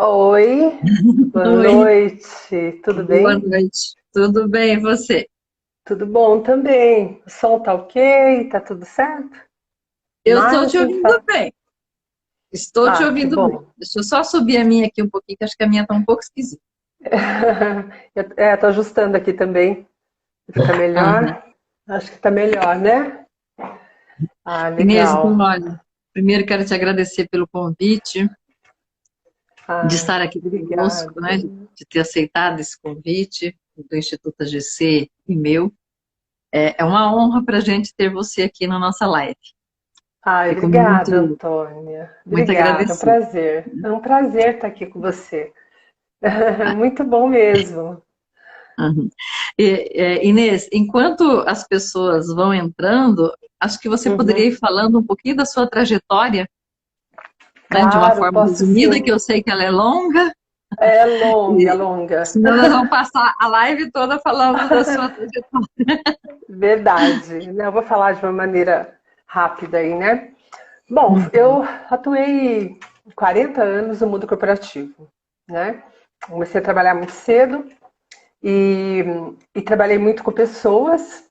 Oi, boa Oi, noite, tudo boa bem? noite. Tudo bem, e você? Tudo bom também. O som tá ok, tá tudo certo? Eu estou te Imagem ouvindo tá. bem. Estou te Ah, que ouvindo bem. bom. Deixa eu só subir a minha aqui um pouquinho, que acho que a minha está um pouco esquisita. Tô ajustando aqui também. Fica Aham. melhor? Acho que tá melhor, né? Ah, Inês, então, legal. olha, primeiro quero te agradecer pelo convite, de Ah, estar aqui obrigada. conosco, né, de ter aceitado esse convite do Instituto AGC e meu. É uma honra para a gente ter você aqui na nossa live. Ai, Fico obrigada, muito, Antônia. muito Obrigada, é um agradecida. prazer. É um prazer estar aqui com você. Muito bom mesmo. Uhum. Inês, enquanto as pessoas vão entrando, acho que você poderia Uhum. ir falando um pouquinho da sua trajetória, né, de uma Claro, forma posso resumida, que sim. eu sei que ela é longa, É longa, e longa. senão nós vamos passar a live toda falando da sua trajetória. Verdade. Eu vou falar de uma maneira rápida aí, né? Bom, Uhum. eu atuei 40 anos no mundo corporativo, né? Comecei a trabalhar muito cedo e, e trabalhei muito com pessoas.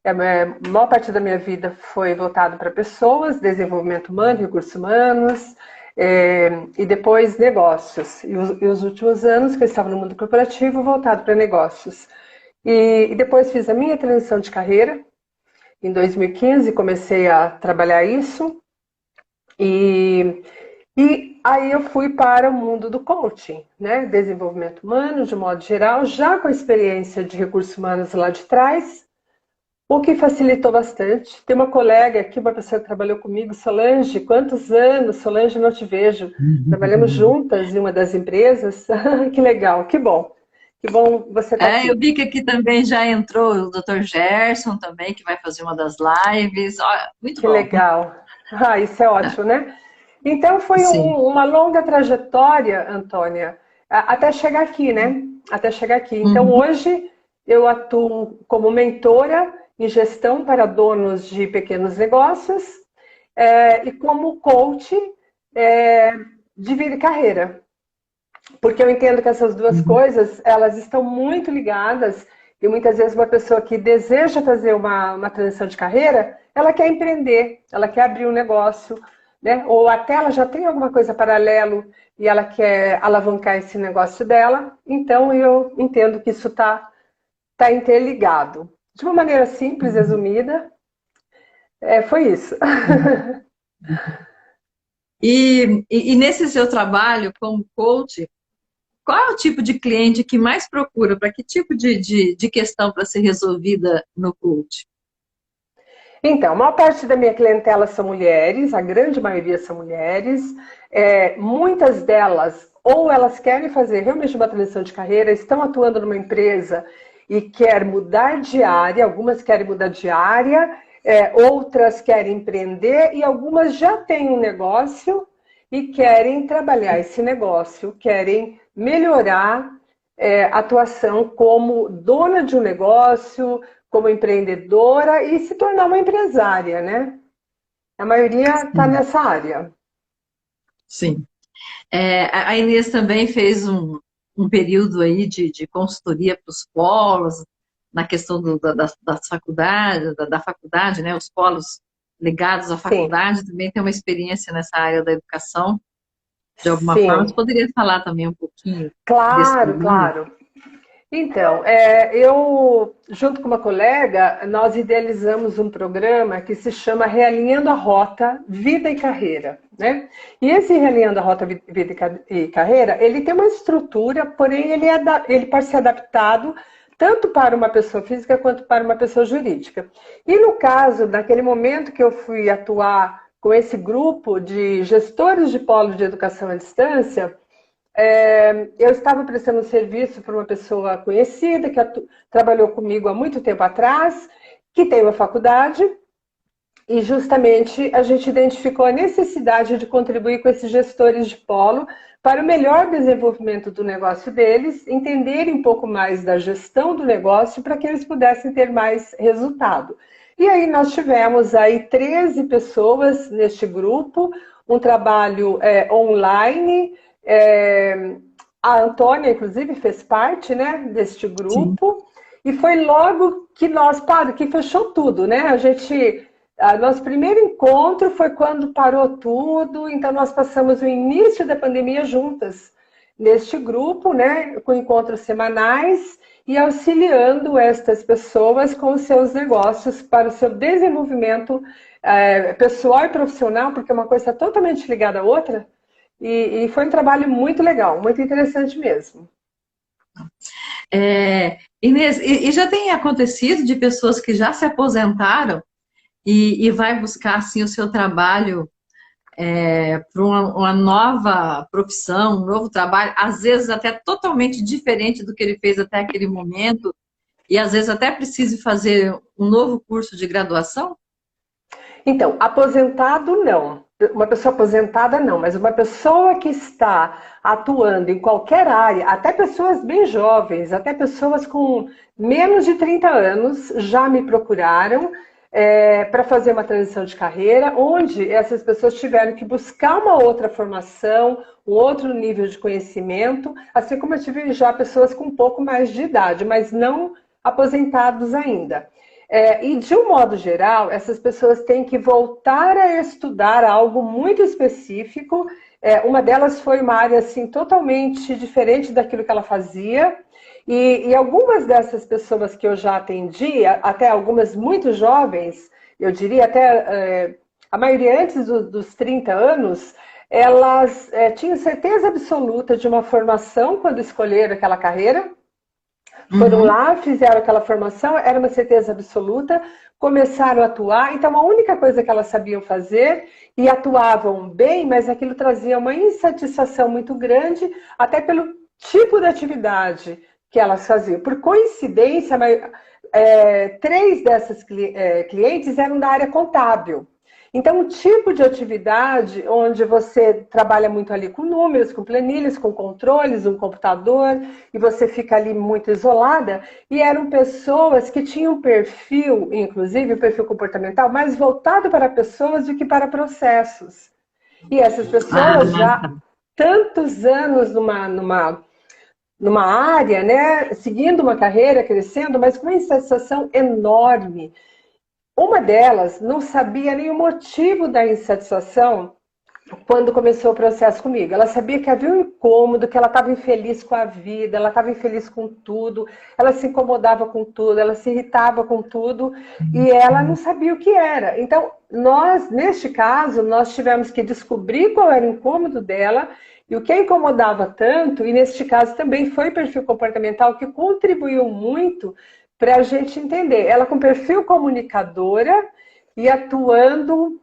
A maior parte da minha vida foi voltado para pessoas, desenvolvimento humano, recursos humanos, e depois negócios. E os últimos anos que eu estava no mundo corporativo, voltado para negócios. E depois fiz a minha transição de carreira. Em 2015 comecei a trabalhar isso e, e aí eu fui para o mundo do coaching, né? Desenvolvimento humano, de modo geral, já com a experiência de recursos humanos lá de trás, o que facilitou bastante. Tem uma colega aqui, uma pessoa que trabalhou comigo, Solange. Quantos anos, Solange, não te vejo. Trabalhamos juntas em uma das empresas. Que legal, que bom. Que bom você estar Eu aqui. vi que aqui também já entrou o Dr. Gerson também, que vai fazer uma das lives. Olha, muito Que bom. legal. Ah, isso é ótimo, né? Então foi Sim. uma longa trajetória, Antônia, até chegar aqui, né? Até chegar aqui. Então Uhum. hoje eu atuo como mentora em gestão para donos de pequenos negócios e como coach é, de vida e carreira. Porque eu entendo que essas duas Uhum. coisas, elas estão muito ligadas e muitas vezes uma pessoa que deseja fazer uma transição de carreira, ela quer empreender, ela quer abrir um negócio, né? Ou até ela já tem alguma coisa paralelo e ela quer alavancar esse negócio dela. Então eu entendo que isso tá interligado. De uma maneira simples, Uhum. resumida, foi isso. E nesse seu trabalho como coach, qual é o tipo de cliente que mais procura? Para que tipo de questão para ser resolvida no coach? Então, a maior parte da minha clientela são mulheres, a grande maioria são mulheres. Muitas delas, ou elas querem fazer realmente uma transição de carreira, estão atuando numa empresa e quer mudar de área, algumas querem mudar de área, outras querem empreender e algumas já têm um negócio e querem trabalhar esse negócio, querem melhorar a atuação como dona de um negócio, como empreendedora e se tornar uma empresária, né? A maioria está Sim. nessa área. Sim. A Inês também fez um período aí de consultoria para os polos, na questão das faculdades, da faculdade, né? Os polos ligados à Sim, faculdade também tem uma experiência nessa área da educação, de alguma forma. Você sim, poderia falar também um pouquinho desse claro, período? claro. Então, eu, junto com uma colega, nós idealizamos um programa que se chama Realinhando a Rota Vida e Carreira, né? E esse Realinhando a Rota Vida e Carreira, ele tem uma estrutura, porém ele pode ser adaptado tanto para uma pessoa física quanto para uma pessoa jurídica. E no caso, naquele momento que eu fui atuar com esse grupo de gestores de polo de educação à distância, eu estava prestando um serviço para uma pessoa conhecida que trabalhou comigo há muito tempo atrás, que tem uma faculdade, e justamente a gente identificou a necessidade de contribuir com esses gestores de polo para o melhor desenvolvimento do negócio deles, entenderem um pouco mais da gestão do negócio para que eles pudessem ter mais resultado. E aí nós tivemos aí 13 pessoas neste grupo, um trabalho online, A Antônia, inclusive, fez parte, né, deste Sim. grupo, e foi logo que que fechou tudo, né? Nosso primeiro encontro foi quando parou tudo, então nós passamos o início da pandemia juntas, neste grupo, né, com encontros semanais e auxiliando estas pessoas com os seus negócios para o seu desenvolvimento pessoal e profissional, porque é uma coisa totalmente ligada à outra, e foi um trabalho muito legal, muito interessante mesmo. Inês, e já tem acontecido de pessoas que já se aposentaram e vai buscar assim o seu trabalho para uma nova profissão, um novo trabalho, às vezes até totalmente diferente do que ele fez até aquele momento, e às vezes até precise fazer um novo curso de graduação? Então, aposentado não. Uma pessoa aposentada não, mas uma pessoa que está atuando em qualquer área, até pessoas bem jovens, até pessoas com menos de 30 anos já me procuraram para fazer uma transição de carreira, onde essas pessoas tiveram que buscar uma outra formação, um outro nível de conhecimento, assim como eu tive já pessoas com um pouco mais de idade, mas não aposentados ainda. E de um modo geral, essas pessoas têm que voltar a estudar algo muito específico. Uma delas foi uma área assim, totalmente diferente daquilo que ela fazia. E algumas dessas pessoas que eu já atendi, até algumas muito jovens, eu diria até a maioria antes dos 30 anos, elas tinham certeza absoluta de uma formação quando escolheram aquela carreira. Foram lá, fizeram aquela formação, era uma certeza absoluta, começaram a atuar, então a única coisa que elas sabiam fazer, e atuavam bem, mas aquilo trazia uma insatisfação muito grande, até pelo tipo de atividade que elas faziam. Por coincidência, três dessas clientes eram da área contábil. Então, um tipo de atividade onde você trabalha muito ali com números, com planilhas, com controles, um computador, e você fica ali muito isolada, e eram pessoas que tinham um perfil, inclusive um perfil comportamental, mais voltado para pessoas do que para processos. E essas pessoas já tantos anos numa área, né, seguindo uma carreira, crescendo, mas com uma insatisfação enorme. Uma delas não sabia nem o motivo da insatisfação quando começou o processo comigo. Ela sabia que havia um incômodo, que ela estava infeliz com a vida, ela estava infeliz com tudo, ela se incomodava com tudo, ela se irritava com tudo e ela não sabia o que era. Então, neste caso, nós tivemos que descobrir qual era o incômodo dela e o que a incomodava tanto, e neste caso também foi perfil comportamental que contribuiu muito para a gente entender. Ela com perfil comunicadora e atuando,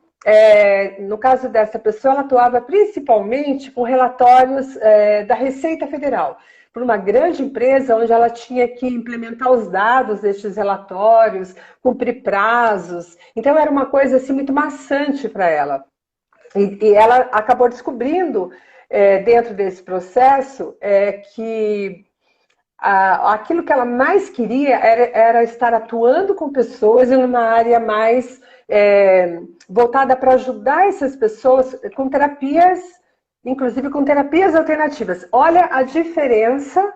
no caso dessa pessoa, ela atuava principalmente com relatórios da Receita Federal, por uma grande empresa onde ela tinha que implementar os dados destes relatórios, cumprir prazos. Então era uma coisa assim muito maçante para ela. E ela acabou descobrindo, dentro desse processo, que aquilo que ela mais queria era estar atuando com pessoas em uma área mais voltada para ajudar essas pessoas com terapias, inclusive com terapias alternativas. Olha a diferença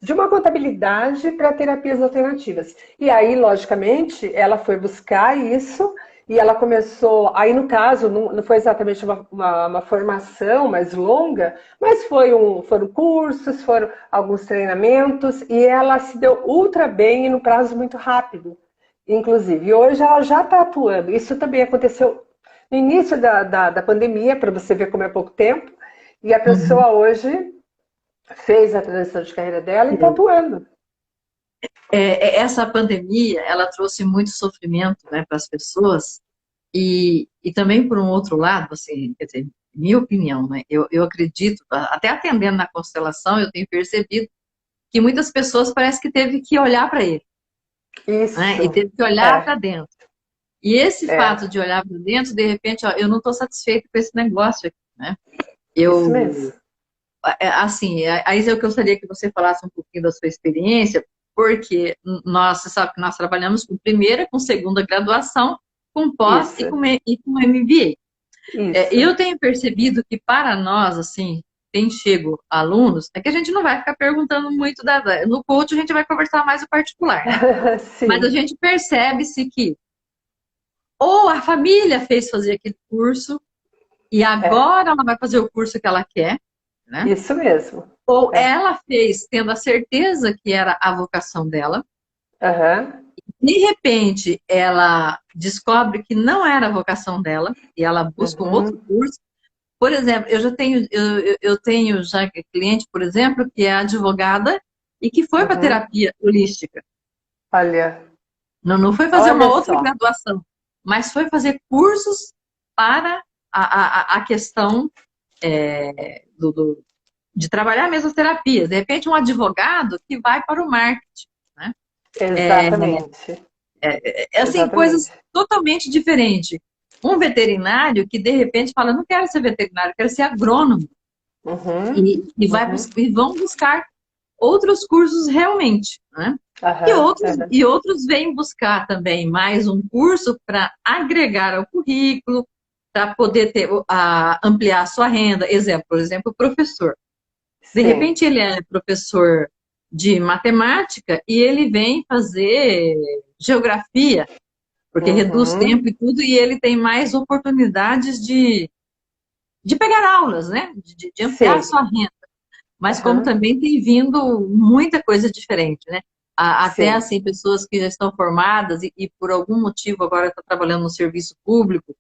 de uma contabilidade para terapias alternativas. E aí, logicamente, ela foi buscar isso. E ela começou, aí no caso, não foi exatamente uma formação mais longa, mas foram cursos, foram alguns treinamentos, e ela se deu ultra bem e no prazo muito rápido, inclusive. E hoje ela já está atuando. Isso também aconteceu no início da pandemia, para você ver como é pouco tempo, e a pessoa hoje fez a transição de carreira dela e está atuando. Essa pandemia, ela trouxe muito sofrimento, né, para as pessoas e também por um outro lado, assim, quer dizer, minha opinião, né, eu acredito, até atendendo na constelação, eu tenho percebido que muitas pessoas parece que teve que olhar para ele, Isso. né, e teve que olhar para dentro. E esse fato de olhar para dentro, de repente, ó, eu não estou satisfeito com esse negócio aqui, né? Isso mesmo. Assim, aí eu gostaria que você falasse um pouquinho da sua experiência, porque você sabe que nós trabalhamos com primeira, com segunda graduação, com pós e com MBA. Eu tenho percebido que para nós, assim, repente chegam alunos, é que a gente não vai ficar perguntando muito no coach, a gente vai conversar mais o particular, né? Mas a Sim, gente percebe-se que ou a família fez fazer aquele curso e é, agora ela vai fazer o curso que ela quer, né? isso mesmo. Ou É. ela fez tendo a certeza que era a vocação dela, Aham, de repente ela descobre que não era a vocação dela e ela busca um outro uhum, curso. Por exemplo, eu tenho já cliente, por exemplo, que é advogada e que foi para uhum. terapia holística. Olha, Não foi fazer uma olha outra só. graduação, mas foi fazer cursos para a questão de trabalhar mesmo as terapias. De repente, um advogado que vai para o marketing, né? Exatamente, É assim, coisas exatamente. totalmente diferentes. Um veterinário que, de repente, fala, não quero ser veterinário, quero ser agrônomo. Uhum, uhum, E vão buscar outros cursos realmente, né? aham, aham. E outros vêm buscar também mais um curso para agregar ao currículo, para poder ampliar a sua renda. Por exemplo, o professor. De Sim. repente ele é professor de matemática e ele vem fazer geografia, porque reduz Uhum, tempo e tudo, e ele tem mais oportunidades de pegar aulas, né? De ampliar a sim. sua renda. Mas como Aham, também tem vindo muita coisa diferente, né? Até sim. assim, pessoas que já estão formadas e por algum motivo agora está trabalhando no serviço público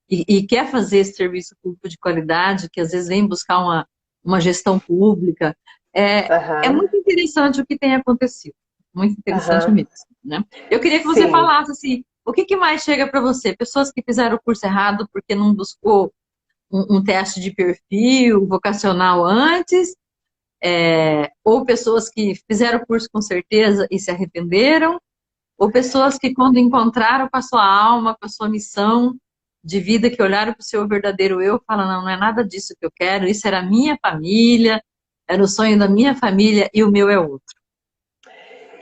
e quer fazer esse serviço público de qualidade, que às vezes vem buscar uma gestão pública. É Aham, muito interessante o que tem acontecido. Muito interessante aham, mesmo, né? Eu queria que você sim. falasse assim, o que mais chega para você? Pessoas que fizeram o curso errado porque não buscou um teste de perfil vocacional antes, ou pessoas que fizeram o curso com certeza e se arrependeram, ou pessoas que quando encontraram com a sua alma, com a sua missão de vida, que olharam para o seu verdadeiro eu, falam, não, não é nada disso que eu quero, isso era a minha família, era o sonho da minha família e o meu é outro.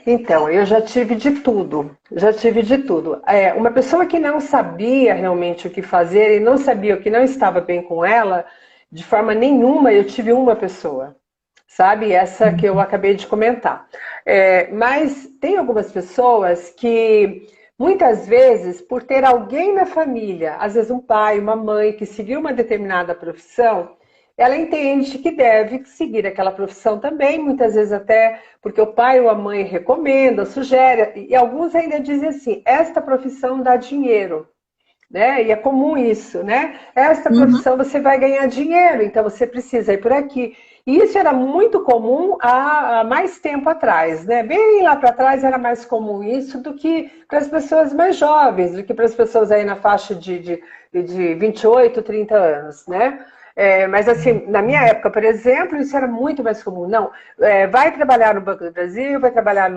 Então, eu já tive de tudo, já tive de tudo. Uma pessoa que não sabia realmente o que fazer e não sabia o que não estava bem com ela, de forma nenhuma eu tive uma pessoa, sabe? Essa que eu acabei de comentar. Mas tem algumas pessoas que, muitas vezes, por ter alguém na família, às vezes um pai, uma mãe, que seguiu uma determinada profissão, ela entende que deve seguir aquela profissão também, muitas vezes até porque o pai ou a mãe recomenda, sugere, e alguns ainda dizem assim, esta profissão dá dinheiro, né? E é comum isso, né? Esta Uhum, profissão você vai ganhar dinheiro, então você precisa ir por aqui. E isso era muito comum há mais tempo atrás, né? Bem lá para trás era mais comum isso do que para as pessoas mais jovens, do que para as pessoas aí na faixa de 28, 30 anos, né? Mas assim, na minha época, por exemplo, isso era muito mais comum. Não, vai trabalhar no Banco do Brasil, vai trabalhar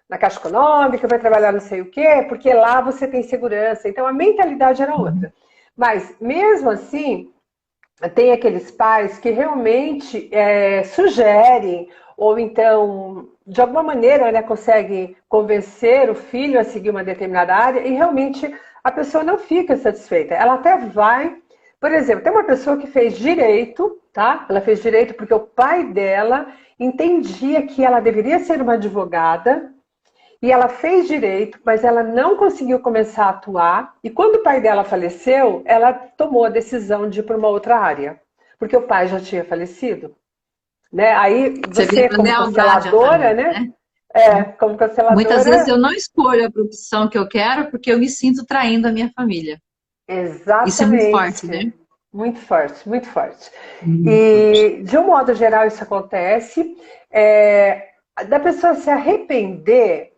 na Caixa Econômica, vai trabalhar não sei o quê, porque lá você tem segurança. Então a mentalidade era outra. Mas mesmo assim, tem aqueles pais que realmente sugerem, ou então, de alguma maneira, né, conseguem convencer o filho a seguir uma determinada área e realmente a pessoa não fica satisfeita. Ela até vai. Por exemplo, tem uma pessoa que fez direito, tá? Ela fez direito porque o pai dela entendia que ela deveria ser uma advogada, e ela fez direito, mas ela não conseguiu começar a atuar. E quando o pai dela faleceu, ela tomou a decisão de ir para uma outra área, porque o pai já tinha falecido. Né? Aí você vê você, a como lealdade à consteladora, família, né? né? Como Muitas vezes consteladora, eu não escolho a profissão que eu quero porque eu me sinto traindo a minha família. Isso é muito forte, né? exatamente. Muito forte, muito forte. Muito forte. E, de um modo geral, isso acontece. Da pessoa se arrepender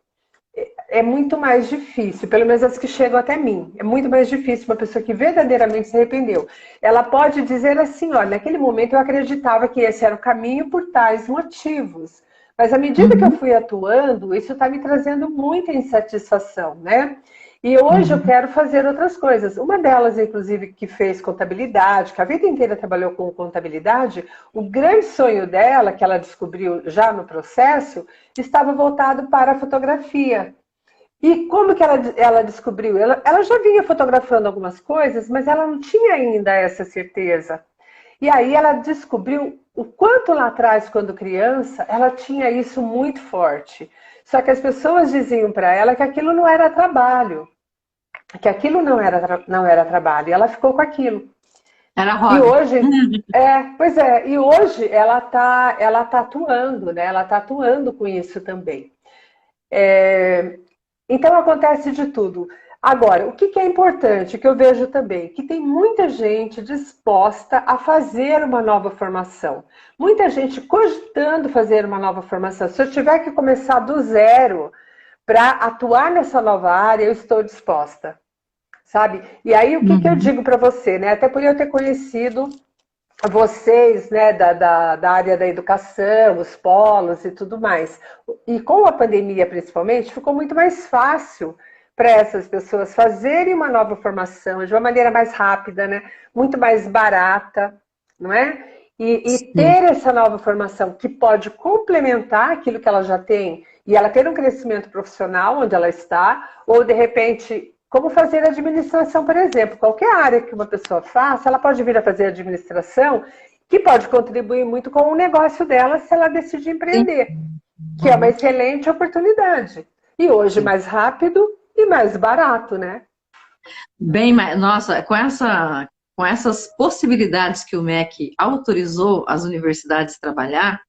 é muito mais difícil, pelo menos as que chegam até mim. É muito mais difícil uma pessoa que verdadeiramente se arrependeu. Ela pode dizer assim, olha, naquele momento eu acreditava que esse era o caminho por tais motivos. Mas à medida que eu Uhum, fui atuando, isso está me trazendo muita insatisfação, né? E hoje eu uhum. quero fazer outras coisas. Uma delas, inclusive, que fez contabilidade, que a vida inteira trabalhou com contabilidade, o grande sonho dela, que ela descobriu já no processo, estava voltado para a fotografia. E como que ela descobriu? Ela já vinha fotografando algumas coisas, mas ela não tinha ainda essa certeza. E aí ela descobriu o quanto lá atrás, quando criança, ela tinha isso muito forte. Só que as pessoas diziam para ela que aquilo não era trabalho, que aquilo não era trabalho, e ela ficou com aquilo. Era E hobby. hoje, pois é, e hoje ela tá atuando, né? Ela tá atuando com isso também. Então acontece de tudo. Agora, o que é importante, que eu vejo também, que tem muita gente disposta a fazer uma nova formação. Muita gente cogitando fazer uma nova formação. Se eu tiver que começar do zero para atuar nessa nova área, eu estou disposta, sabe? E aí, o que eu Uhum. digo para você, né? Até por eu ter conhecido vocês, né, da área da educação, os polos e tudo mais. E com a pandemia, principalmente, ficou muito mais fácil para essas pessoas fazerem uma nova formação de uma maneira mais rápida, né, muito mais barata, não é? E Sim. ter essa nova formação que pode complementar aquilo que ela já tem e ela ter um crescimento profissional onde ela está, ou de repente como fazer administração, por exemplo. Qualquer área que uma pessoa faça, ela pode vir a fazer administração, que pode contribuir muito com o negócio dela se ela decidir Sim. empreender, que é uma Uhum. excelente oportunidade. E hoje Sim. mais rápido e mais barato, né? Bem, nossa, com essas possibilidades que o MEC autorizou as universidades trabalhar,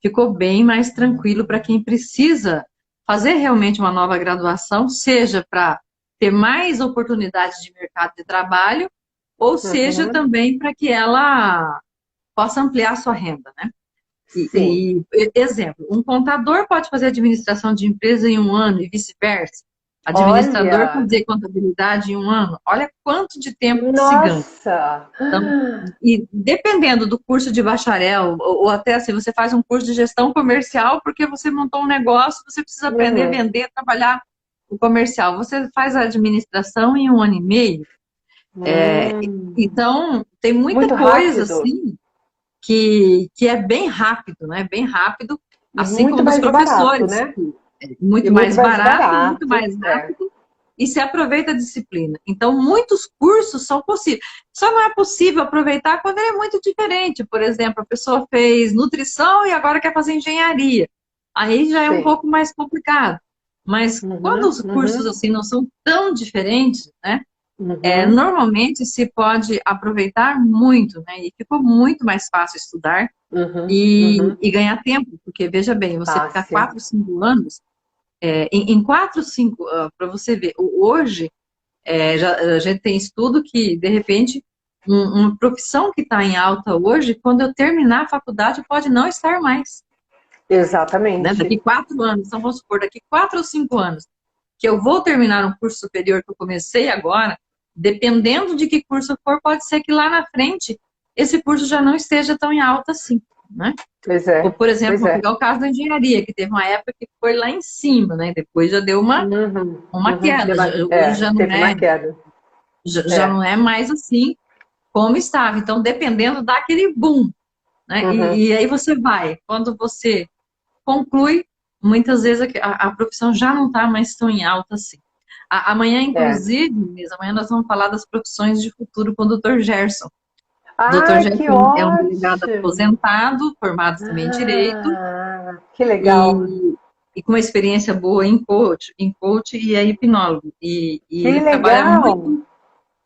ficou bem mais tranquilo para quem precisa fazer realmente uma nova graduação, seja para ter mais oportunidades de mercado de trabalho, ou seja Uhum. também para que ela possa ampliar sua renda, né? Sim. Exemplo, um contador pode fazer administração de empresa em um ano e vice-versa. Administrador Olha, fazer contabilidade em um ano. Olha quanto de tempo que se ganha. nossa! Então, e dependendo do curso de bacharel, ou até assim, você faz um curso de gestão comercial porque você montou um negócio, você precisa aprender a Uhum. vender, trabalhar o comercial. Você faz a administração em um ano e meio. Hum. Então, tem muita Muito coisa rápido assim que é bem rápido, né? Bem rápido, e assim muito como dos mais barato, professores. né? E Muito muito mais mais barato, muito barato. mais rápido e se aproveita a disciplina. Então, muitos cursos são possíveis. Só não é possível aproveitar quando ele é muito diferente. Por exemplo, a pessoa fez nutrição e agora quer fazer engenharia. Aí já é um Sim. pouco mais complicado. Mas quando Uhum, os cursos uhum, assim não são tão diferentes, né? uhum, Normalmente se pode aproveitar muito, né? E ficou muito mais fácil estudar uhum, e, uhum. e ganhar tempo, porque veja bem, você ficar Fácil. 4, 5 anos, em 4, 5, para você ver, hoje a gente tem estudo que, de repente, uma profissão que está em alta hoje, quando eu terminar a faculdade, pode não estar mais. Né? Exatamente. Daqui 4 anos, então vamos supor, daqui 4 ou 5 anos, que eu vou terminar um curso superior que eu comecei agora, dependendo de que curso for, pode ser que lá na frente esse curso já não esteja tão em alta assim, né? Pois Ou, é, por exemplo, pois vou é. pegar o caso da engenharia, que teve uma época que foi lá em cima, né? Depois já deu Uhum, uma uhum. queda. Hoje Teve uma queda. já É. não é mais assim como estava. Então, dependendo daquele boom, né? Uhum, E aí você vai, quando você conclui, muitas vezes a profissão já não está mais tão em alta assim. Amanhã, é. inclusive, Inês, amanhã nós vamos falar das profissões de futuro com o Dr. Gerson. O Dr. Ai, que Gerson é um delegado ótimo! aposentado, formado também em Direito, Que legal! e com uma experiência boa em coach e é hipnólogo. E Que ele trabalha legal! muito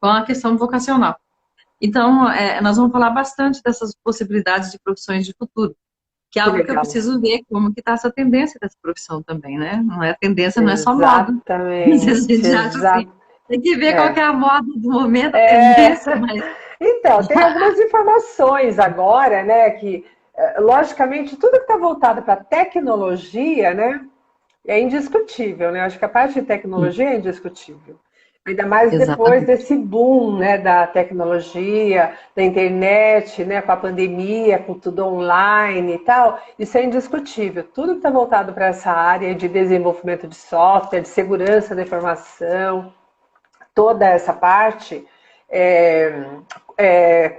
com a questão vocacional. Então, nós vamos falar bastante dessas possibilidades de profissões de futuro, que é Que algo que eu legal! preciso ver como que está essa tendência dessa profissão também, né? Não é tendência, não é só moda. Às vezes a Exatamente, gente acha assim, tem que ver qual que é. é a moda do momento, a É. tendência, mas Então, tem algumas informações agora, né, que, logicamente, tudo que está voltado para tecnologia, né, é indiscutível, né? Acho que a parte de sim, tecnologia é indiscutível. Ainda mais depois exatamente. desse boom, né, da tecnologia, da internet, né, com a pandemia, com tudo online e tal, isso é indiscutível. Tudo que está voltado para essa área de desenvolvimento de software, de segurança da informação, toda essa parte, é,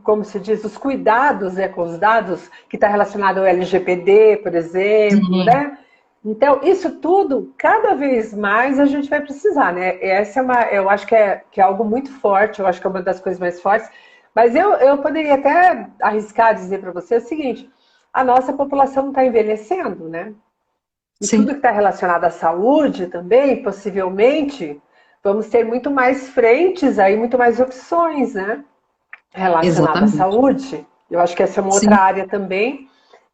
como se diz, os cuidados, né, com os dados, que está relacionado ao LGPD, por exemplo, Sim, né? Então, isso tudo, cada vez mais a gente vai precisar, né? Essa é uma, eu acho que é algo muito forte, eu acho que é uma das coisas mais fortes, Mas eu poderia até arriscar dizer para você o seguinte: a nossa população está envelhecendo, né? E tudo Sim, que está relacionado à saúde também, possivelmente, vamos ter muito mais frentes aí, muito mais opções, né? Relacionado à exatamente. saúde. Eu acho que essa é uma outra Sim, área também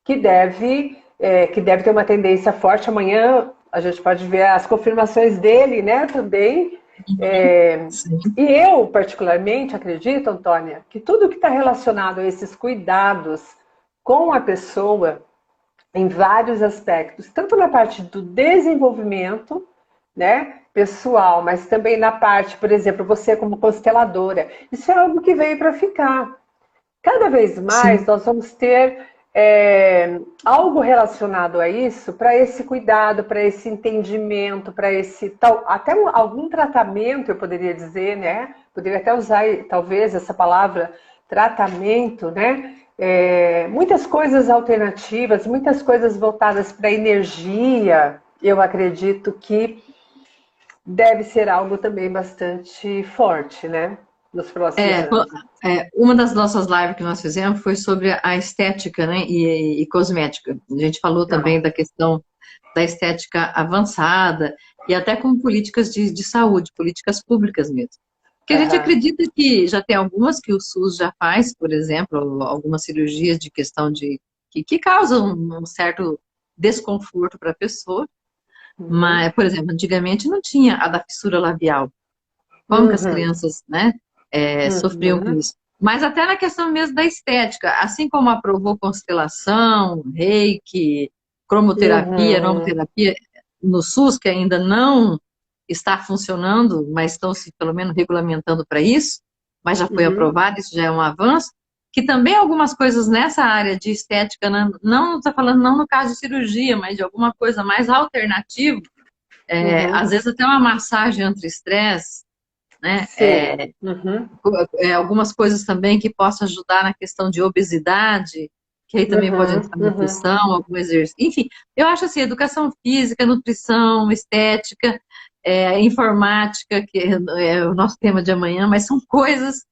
que deve ter uma tendência forte. Amanhã a gente pode ver as confirmações dele, né, também. É, sim, e eu, particularmente, acredito, Antônia, que tudo que está relacionado a esses cuidados com a pessoa, em vários aspectos, tanto na parte do desenvolvimento, né, pessoal, mas também na parte, por exemplo, você como consteladora, isso é algo que veio para ficar. Cada vez mais sim. nós vamos ter algo relacionado a isso, para esse cuidado, para esse entendimento, para esse tal, até algum tratamento, eu poderia dizer, né? Poderia até usar talvez essa palavra tratamento, né? Muitas coisas alternativas, muitas coisas voltadas para a energia, eu acredito que deve ser algo também bastante forte, né? Nos próximos É, anos. uma das nossas lives que nós fizemos foi sobre a estética, né, e cosmética. A gente falou também Ah, da questão da estética avançada e até com políticas de saúde, políticas públicas mesmo. Porque a gente aham. acredita que já tem algumas que o SUS já faz, por exemplo, algumas cirurgias de questão que causam um certo desconforto para a pessoa, Uhum. mas, por exemplo, antigamente não tinha a da fissura labial. Como que as Uhum. crianças, né, sofriam com Uhum. isso? Mas até na questão mesmo da estética, assim como aprovou constelação, reiki, cromoterapia, Uhum. aromaterapia no SUS, que ainda não está funcionando, mas estão se pelo menos regulamentando para isso, mas já foi Uhum. aprovado, isso já é um avanço, que também algumas coisas nessa área de estética, não está falando não no caso de cirurgia, mas de alguma coisa mais alternativa, às Uhum. vezes até uma massagem anti-estresse, né? Sim. Uhum. Algumas coisas também que possam ajudar na questão de obesidade, que aí também pode Uhum. entrar Uhum. nutrição, algum exercício. Enfim, eu acho assim, educação física, nutrição, estética, informática, que é o nosso tema de amanhã, mas são coisas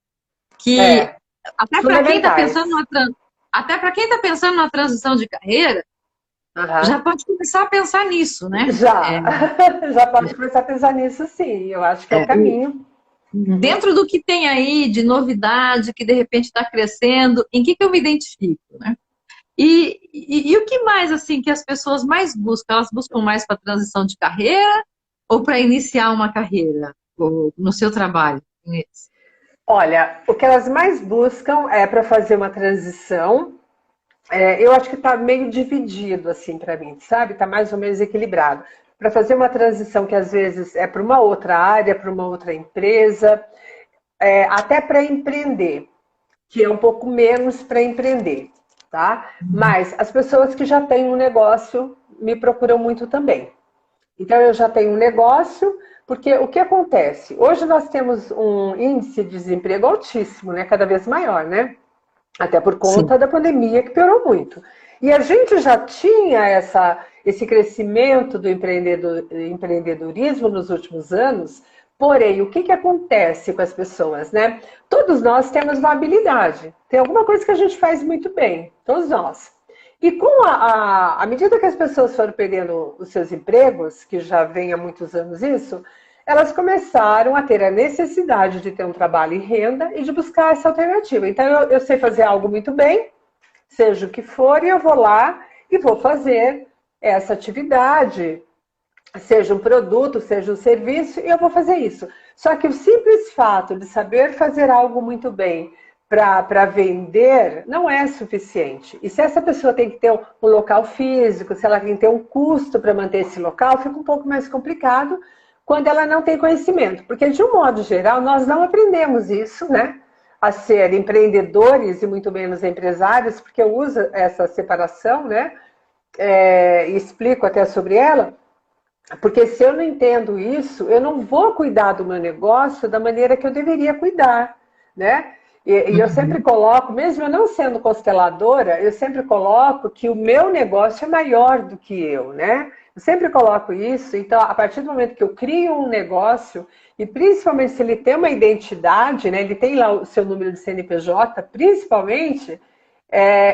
que É. até para quem está pensando Fundamentais. até para quem está pensando na transição de carreira, já Aham. pode começar a pensar nisso, né? Já. Já pode começar a pensar nisso, sim. Eu acho que é o É, caminho. Uhum. dentro do que tem aí de novidade, que de repente está crescendo, em que eu me identifico, né? E o que mais, assim, que as pessoas mais buscam? Elas buscam mais para transição de carreira ou para iniciar uma carreira no seu trabalho? Olha, o que elas mais buscam é para fazer uma transição. Eu acho que está meio dividido, assim, para mim, sabe? Está mais ou menos equilibrado. Para fazer uma transição que às vezes é para uma outra área, para uma outra empresa, até para empreender, que é um pouco menos para empreender, tá? Mas as pessoas que já têm um negócio me procuram muito também. Então eu já tenho um negócio, porque o que acontece? Hoje nós temos um índice de desemprego altíssimo, né? Cada vez maior, né? Até por Sim, conta da pandemia que piorou muito. E a gente já tinha esse crescimento do empreendedorismo nos últimos anos, porém, o que, que acontece com as pessoas, né? Todos nós temos uma habilidade, tem alguma coisa que a gente faz muito bem, todos nós. E com à medida que as pessoas foram perdendo os seus empregos, que já vem há muitos anos isso, elas começaram a ter a necessidade de ter um trabalho e renda e de buscar essa alternativa. Então, eu sei fazer algo muito bem, seja o que for, e eu vou lá e vou fazer essa atividade, seja um produto, seja um serviço, e eu vou fazer isso. Só que o simples fato de saber fazer algo muito bem para vender não é suficiente. E se essa pessoa tem que ter um local físico, se ela tem que ter um custo para manter esse local, fica um pouco mais complicado quando ela não tem conhecimento. Porque, de um modo geral, nós não aprendemos isso, né? A ser empreendedores e muito menos empresários, porque eu uso essa separação, né? E explico até sobre ela, porque se eu não entendo isso, eu não vou cuidar do meu negócio da maneira que eu deveria cuidar, né? E eu sempre coloco, mesmo eu não sendo consteladora, eu sempre coloco que o meu negócio é maior do que eu, né? Eu sempre coloco isso. Então, a partir do momento que eu crio um negócio, e principalmente se ele tem uma identidade, né? Ele tem lá o seu número de CNPJ, principalmente,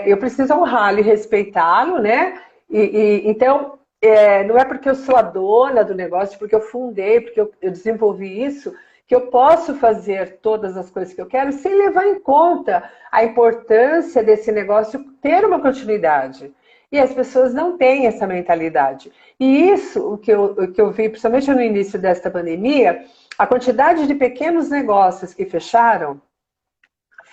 eu preciso honrá-lo e respeitá-lo, né? Então, não é porque eu sou a dona do negócio, porque eu fundei, porque eu desenvolvi isso, que eu posso fazer todas as coisas que eu quero sem levar em conta a importância desse negócio ter uma continuidade. E as pessoas não têm essa mentalidade. E isso, o que eu vi, principalmente no início desta pandemia, a quantidade de pequenos negócios que fecharam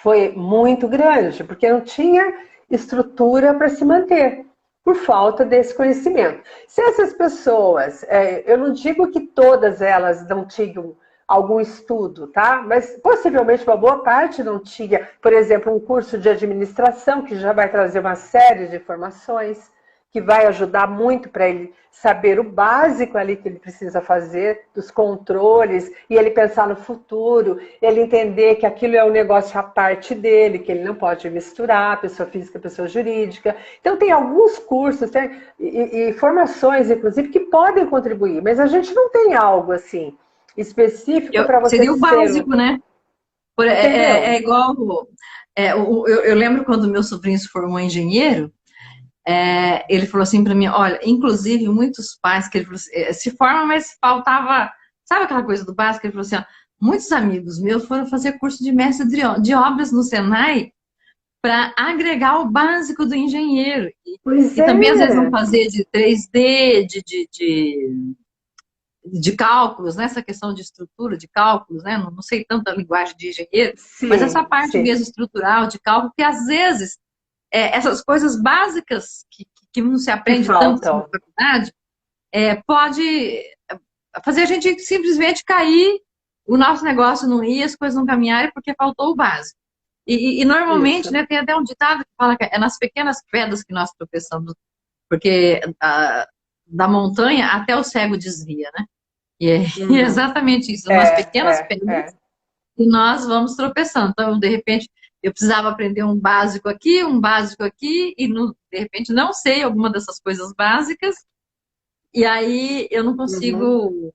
foi muito grande, porque não tinha estrutura para se manter, por falta desse conhecimento. Se essas pessoas, eu não digo que todas elas não tinham algum estudo, tá? Mas possivelmente uma boa parte não tinha, por exemplo, um curso de administração que já vai trazer uma série de informações que vai ajudar muito para ele saber o básico ali que ele precisa fazer, dos controles, e ele pensar no futuro, ele entender que aquilo é um negócio à parte dele, que ele não pode misturar, pessoa física, pessoa jurídica. Então tem alguns cursos e formações, inclusive, que podem contribuir, mas a gente não tem algo assim específico para você seria o básico, né? É igual... eu lembro quando meu sobrinho se formou engenheiro, ele falou assim para mim, olha, inclusive muitos pais que ele falou assim, se formam, mas faltava, sabe aquela coisa do básico? Ele falou assim, ó, muitos amigos meus foram fazer curso de mestre de obras no Senai para agregar o básico do engenheiro. E também às vezes vão fazer de 3D, de cálculos, né? Essa questão de estrutura de cálculos, né? Não sei tanto a linguagem de engenheiro, sim, mas essa parte mesmo estrutural de cálculo, que às vezes essas coisas básicas que não se aprende tanto na faculdade, pode fazer a gente simplesmente cair, o nosso negócio não ia, as coisas não caminharem porque faltou o básico. E normalmente, né, tem até um ditado que fala que é nas pequenas pedras que nós tropeçamos, porque da montanha até o cego desvia, né? E é exatamente isso, umas pequenas pedras que nós vamos tropeçando. Então, de repente, eu precisava aprender um básico aqui, e de repente não sei alguma dessas coisas básicas, e aí eu não consigo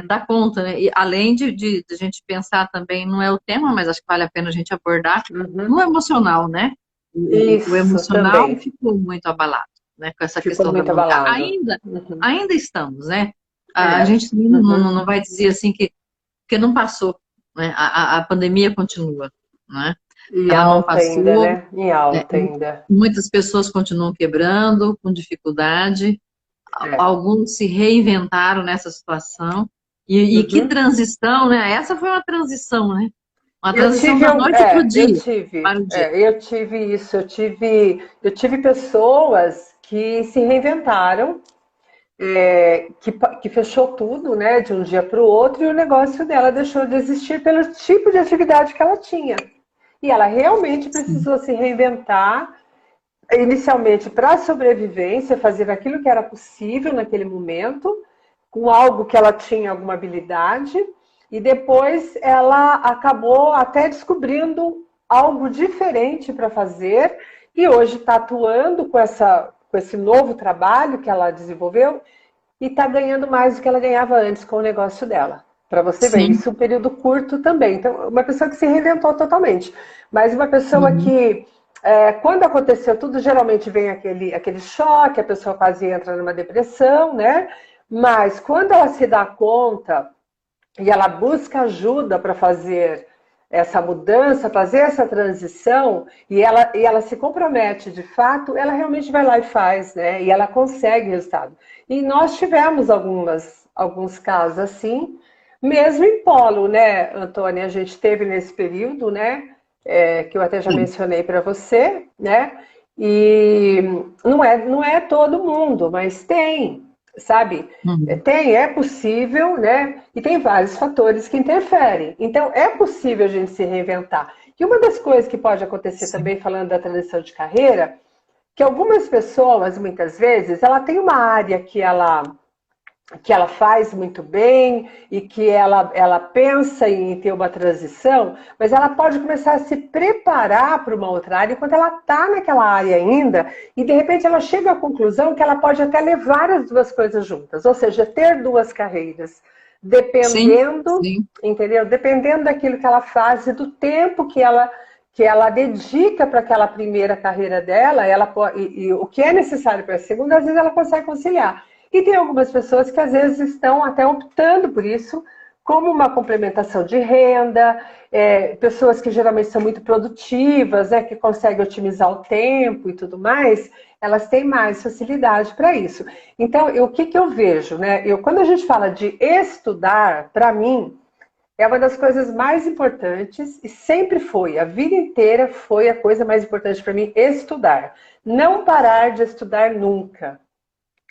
dar conta, né? E além de a gente pensar também, não é o tema, mas acho que vale a pena a gente abordar, no emocional, né? O emocional também ficou muito abalado, né? Com essa questão da montanha. Ainda estamos, né? A gente não vai dizer assim que não passou, né? A pandemia continua, né? E ela não passou, ainda, né? Em alta ainda. Muitas pessoas continuam quebrando, com dificuldade. Alguns se reinventaram nessa situação. E que transição, né? Essa foi uma transição, né? Uma transição da noite para o dia. Eu tive isso. Eu tive pessoas que se reinventaram, que fechou tudo, né? De um dia para o outro, e o negócio dela deixou de existir pelo tipo de atividade que ela tinha. E ela realmente precisou se reinventar, inicialmente para a sobrevivência, fazer aquilo que era possível naquele momento, com algo que ela tinha alguma habilidade, e depois ela acabou até descobrindo algo diferente para fazer, e hoje está atuando com esse novo trabalho que ela desenvolveu, e está ganhando mais do que ela ganhava antes com o negócio dela. Para você ver, isso é um período curto também. Então, uma pessoa que se reinventou totalmente. Mas uma pessoa que, quando aconteceu tudo, geralmente vem aquele choque, a pessoa quase entra numa depressão, né? Mas quando ela se dá conta e ela busca ajuda para fazer essa mudança, fazer essa transição, e ela se compromete de fato, ela realmente vai lá e faz, né? E ela consegue resultado. E nós tivemos alguns casos assim, mesmo em polo, né, Antônia? A gente teve nesse período, né, que eu até já mencionei para você, né? E não é todo mundo, mas tem, sabe? É possível, né? E tem vários fatores que interferem. Então, é possível a gente se reinventar. E uma das coisas que pode acontecer também, falando da transição de carreira, que algumas pessoas, muitas vezes, ela tem uma área que ela que ela faz muito bem e que ela pensa em ter uma transição, mas ela pode começar a se preparar para uma outra área enquanto ela está naquela área ainda e de repente ela chega à conclusão que ela pode até levar as duas coisas juntas, ou seja, ter duas carreiras, Sim, dependendo, sim. entendeu? Dependendo daquilo que ela faz e do tempo que ela dedica para aquela primeira carreira dela, e o que é necessário para a segunda, às vezes ela consegue conciliar. E tem algumas pessoas que às vezes estão até optando por isso, como uma complementação de renda, pessoas que geralmente são muito produtivas, que conseguem otimizar o tempo e tudo mais, elas têm mais facilidade para isso. Então, o que eu vejo, né? Quando a gente fala de estudar, para mim, é uma das coisas mais importantes e sempre foi, a vida inteira foi a coisa mais importante para mim, estudar. Não parar de estudar nunca.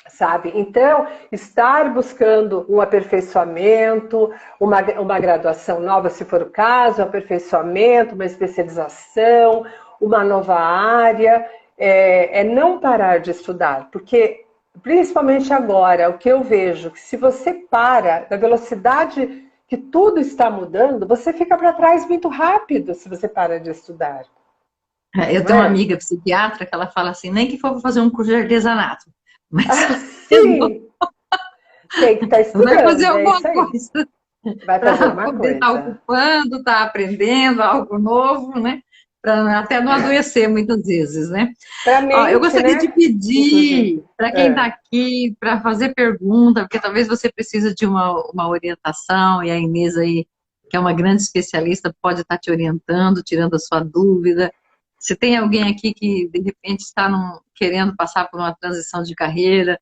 Sabe? Então, estar buscando um aperfeiçoamento, uma graduação nova, se for o caso, um aperfeiçoamento, uma especialização, uma nova área, não parar de estudar, porque, principalmente agora, o que eu vejo, que se você para na velocidade que tudo está mudando, você fica para trás muito rápido se você para de estudar. Eu Não tenho uma é? amiga psiquiatra que ela fala assim, nem que for fazer um curso de artesanato, mas Sim, tem que estar vai fazer estudando, é alguma isso aí. coisa Vai fazer para alguma poder estar coisa. ocupando, estar aprendendo algo novo, né? Para até não adoecer muitas vezes, né? Para Ó, eu mente, gostaria né? de pedir Inclusive. para quem está aqui para fazer pergunta, porque talvez você precise de uma orientação, e a Inês aí, que é uma grande especialista, pode estar te orientando, tirando a sua dúvida. Se tem alguém aqui que, de repente, está querendo passar por uma transição de carreira,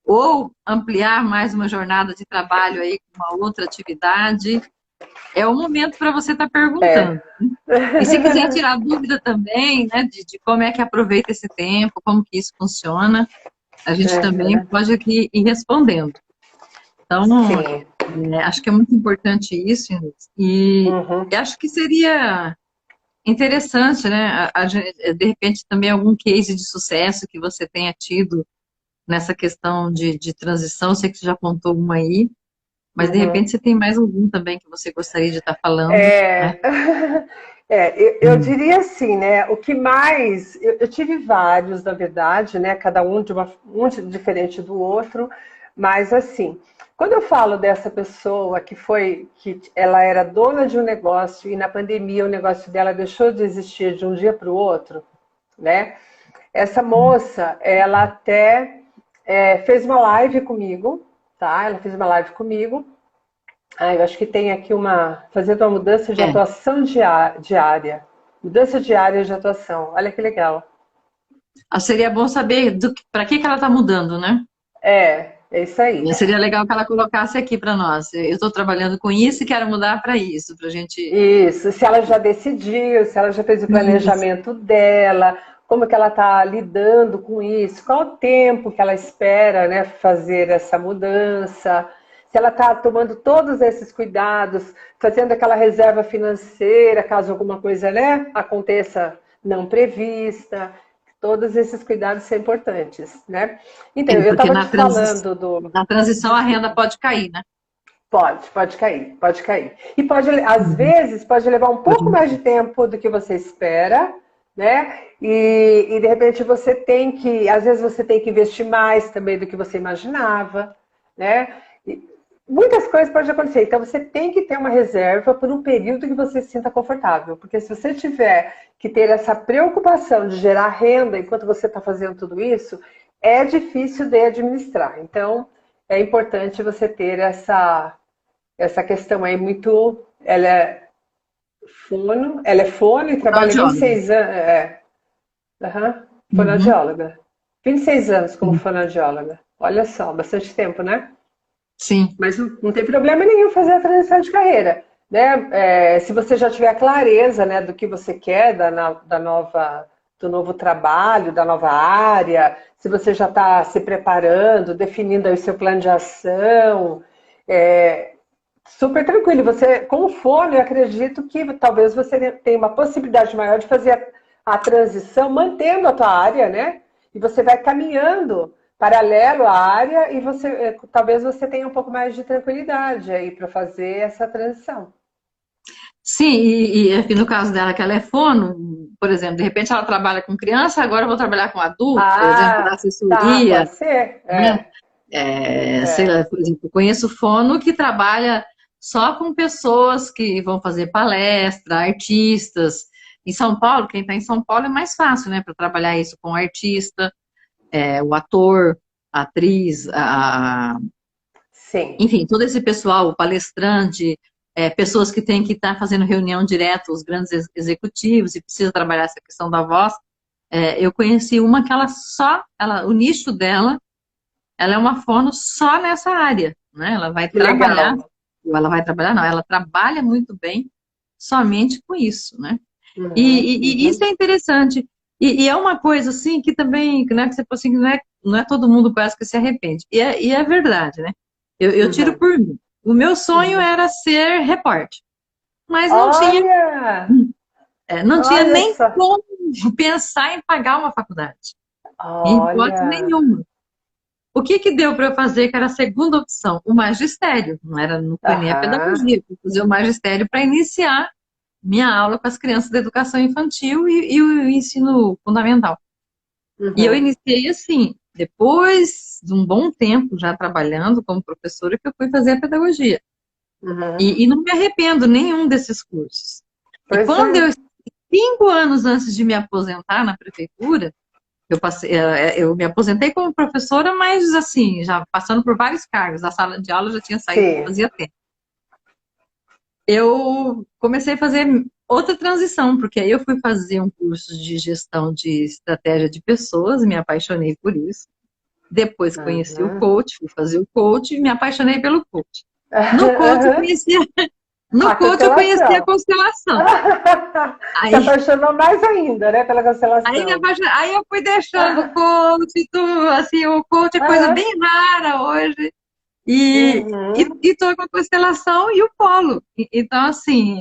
ou ampliar mais uma jornada de trabalho aí com uma outra atividade, é o momento para você estar perguntando. É. E se quiser tirar dúvida também, né, de como é que aproveita esse tempo, como que isso funciona, a gente também É. pode aqui ir respondendo. Então, Sim. acho que é muito importante isso, Inês. E Uhum. acho que seria interessante, né, de repente também algum case de sucesso que você tenha tido nessa questão de transição. Eu sei que você já contou uma aí, mas de Uhum. repente você tem mais algum também que você gostaria de estar falando, né? É, eu diria assim, né? O que mais. Eu tive vários, na verdade, né? Cada um diferente do outro, mas assim, quando eu falo dessa pessoa que ela era dona de um negócio e na pandemia o negócio dela deixou de existir de um dia para o outro, né? Essa moça, ela até fez uma live comigo, tá? Ela fez uma live comigo. Eu acho que tem aqui fazendo uma mudança de É. atuação diária. Mudança diária de atuação. Olha que legal. Seria bom saber para que ela está mudando, né? É isso aí. Seria legal que ela colocasse aqui para nós. Eu estou trabalhando com isso e quero mudar para isso, para a gente. Isso. Se ela já decidiu, se ela já fez o Isso. planejamento dela, como que ela está lidando com isso, qual o tempo que ela espera, né, fazer essa mudança, se ela está tomando todos esses cuidados, fazendo aquela reserva financeira, caso alguma coisa, né, aconteça não prevista. Todos esses cuidados são importantes, né? Então, eu Porque estava te falando na transição a renda Desculpa. pode cair, né? Pode cair, pode cair. E às Uhum. vezes, pode levar um pouco Pode. mais de tempo do que você espera, né? E de repente às vezes você tem que investir mais também do que você imaginava, né? E muitas coisas podem acontecer. Então você tem que ter uma reserva por um período que você se sinta confortável. Porque se você tiver que ter essa preocupação de gerar renda enquanto você está fazendo tudo isso, é difícil de administrar. Então, é importante você ter essa questão aí muito. Ela é fono e trabalha Fonoaudióloga. 26 anos. Aham, Uhum. fonoaudióloga. 26 anos como Sim. fonoaudióloga. Olha só, bastante tempo, né? Sim. Mas não tem problema nenhum fazer a transição de carreira. Né? Se você já tiver clareza, né, do que você quer do novo trabalho, da nova área, se você já está se preparando, definindo aí o seu plano de ação, super tranquilo. Você, com o fone, eu acredito que talvez você tenha uma possibilidade maior de fazer a transição, mantendo a tua área, né? E você vai caminhando paralelo à área e talvez você tenha um pouco mais de tranquilidade aí para fazer essa transição. Sim, e aqui no caso dela, que ela é fono, por exemplo, de repente ela trabalha com criança, agora eu vou trabalhar com adulto, por exemplo, da Ah, tá, assessoria, pode ser. né? Sei É. lá, por exemplo, eu conheço fono que trabalha só com pessoas que vão fazer palestra, artistas. Em São Paulo, quem está em São Paulo é mais fácil, né, para trabalhar isso com o artista, o ator, a atriz, Sim. enfim, todo esse pessoal, o palestrante, pessoas que têm que estar fazendo reunião direto, os grandes executivos, e precisa trabalhar essa questão da voz. Eu conheci uma que o nicho dela, ela é uma fono só nessa área, né? Que legal. Não, ela trabalha muito bem somente com isso, né? Uhum, E isso uhum, é interessante. E é uma coisa, assim, que também, né, que você falou assim, que não é todo mundo quase que se arrepende. E é verdade, né? Eu tiro uhum, por mim. O meu sonho uhum. era ser repórter, mas Olha! não tinha Olha nem só! como pensar em pagar uma faculdade, em hipótese Olha! nenhuma. O que que deu para eu fazer, que era a segunda opção? O magistério. Não foi nem a Aham. pedagogia, fui fazer o magistério para iniciar minha aula com as crianças da educação infantil e o ensino fundamental. E eu Uhum, iniciei assim, depois de um bom tempo já trabalhando como professora, que eu fui fazer a pedagogia. uhum. E não me arrependo nenhum desses cursos. E Pois quando é. 5 anos antes de me aposentar na prefeitura, eu me aposentei como professora, mas assim, já passando por vários cargos. A sala de aula já tinha saído Sim. fazia tempo. Eu comecei a fazer outra transição, porque aí eu fui fazer um curso de gestão de estratégia de pessoas, me apaixonei por isso. Depois conheci o Uhum. coach, fui fazer o coach e me apaixonei pelo coach. No coach eu Uhum. conheci, no A coach eu conheci a constelação. constelação. Se Aí, apaixonou mais ainda, né, pela constelação. aí eu fui deixando o coach, tudo, assim, o coach é coisa Aham. bem rara hoje. E Uhum. estou com a constelação e o polo. Então, assim,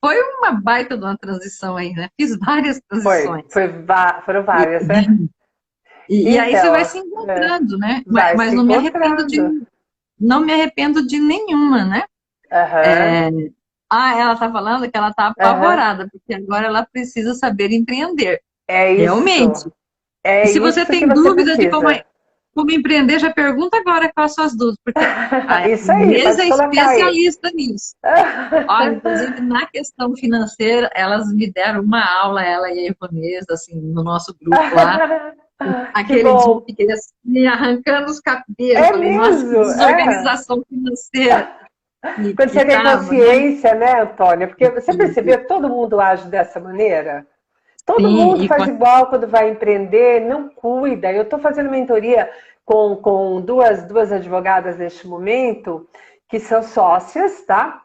foi uma baita de uma transição aí, né? Fiz várias transições. Foram E, várias, né? e aí você vai Então, se é, encontrando, né? vai Mas se não me arrependo encontrando. não me arrependo de nenhuma, né? Aham, Ela está falando que ela está aham. apavorada, porque agora ela precisa saber empreender. É isso. Realmente. E É se você isso que tem você dúvida de como, precisa. como empreender, já pergunta agora quais são as dúvidas, porque a Isso aí, Inês pode é colocar aí. especialista nisso. Olha, inclusive na questão financeira, elas me deram uma aula, ela e a Ivanesa, assim, no nosso grupo lá. Que Aquele dia eu bom. fiquei assim, arrancando os cabelos, É falei, nossa, que mesmo, é. desorganização financeira. Quando E você tem tava, né? consciência, né, Antônia? Porque você E, percebeu que todo mundo age dessa maneira? Todo sim, mundo e com faz igual quando vai empreender, não cuida. Eu estou fazendo mentoria com duas advogadas neste momento, que são sócias, tá?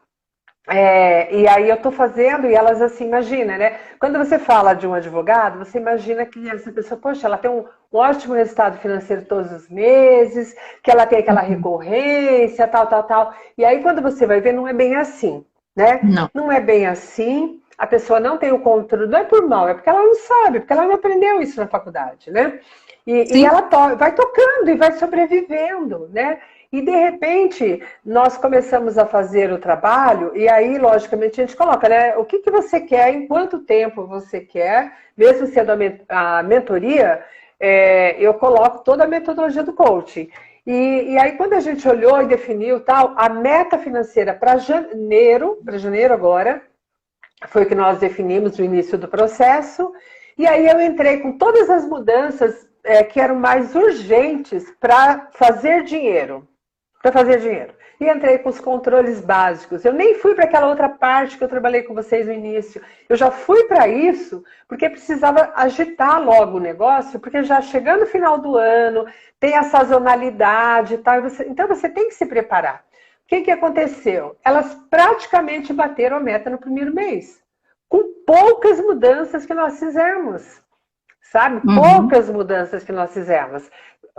E aí eu estou fazendo, e elas assim, imagina, né? Quando você fala de um advogado, você imagina que essa pessoa, poxa, ela tem um ótimo resultado financeiro todos os meses, que ela tem aquela recorrência, tal, tal, tal. E aí quando você vai ver, não é bem assim, né? não. Não é bem assim, a pessoa não tem o controle, não é por mal, é porque ela não sabe, porque ela não aprendeu isso na faculdade, né? E Sim. ela vai tocando e vai sobrevivendo, né? E de repente nós começamos a fazer o trabalho, e aí, logicamente, a gente coloca, né? O que você quer, em quanto tempo você quer, mesmo sendo a mentoria, eu coloco toda a metodologia do coaching. E aí, quando a gente olhou e definiu tal, a meta financeira para janeiro agora, foi o que nós definimos no início do processo. E aí eu entrei com todas as mudanças que eram mais urgentes para fazer dinheiro. Para fazer dinheiro. E entrei com os controles básicos. Eu nem fui para aquela outra parte que eu trabalhei com vocês no início. Eu já fui para isso porque precisava agitar logo o negócio, porque já chegando no final do ano, tem a sazonalidade e tal. Então você tem que se preparar. O que aconteceu? Elas praticamente bateram a meta no primeiro mês, com poucas mudanças que nós fizemos, sabe? Uhum. Poucas mudanças que nós fizemos.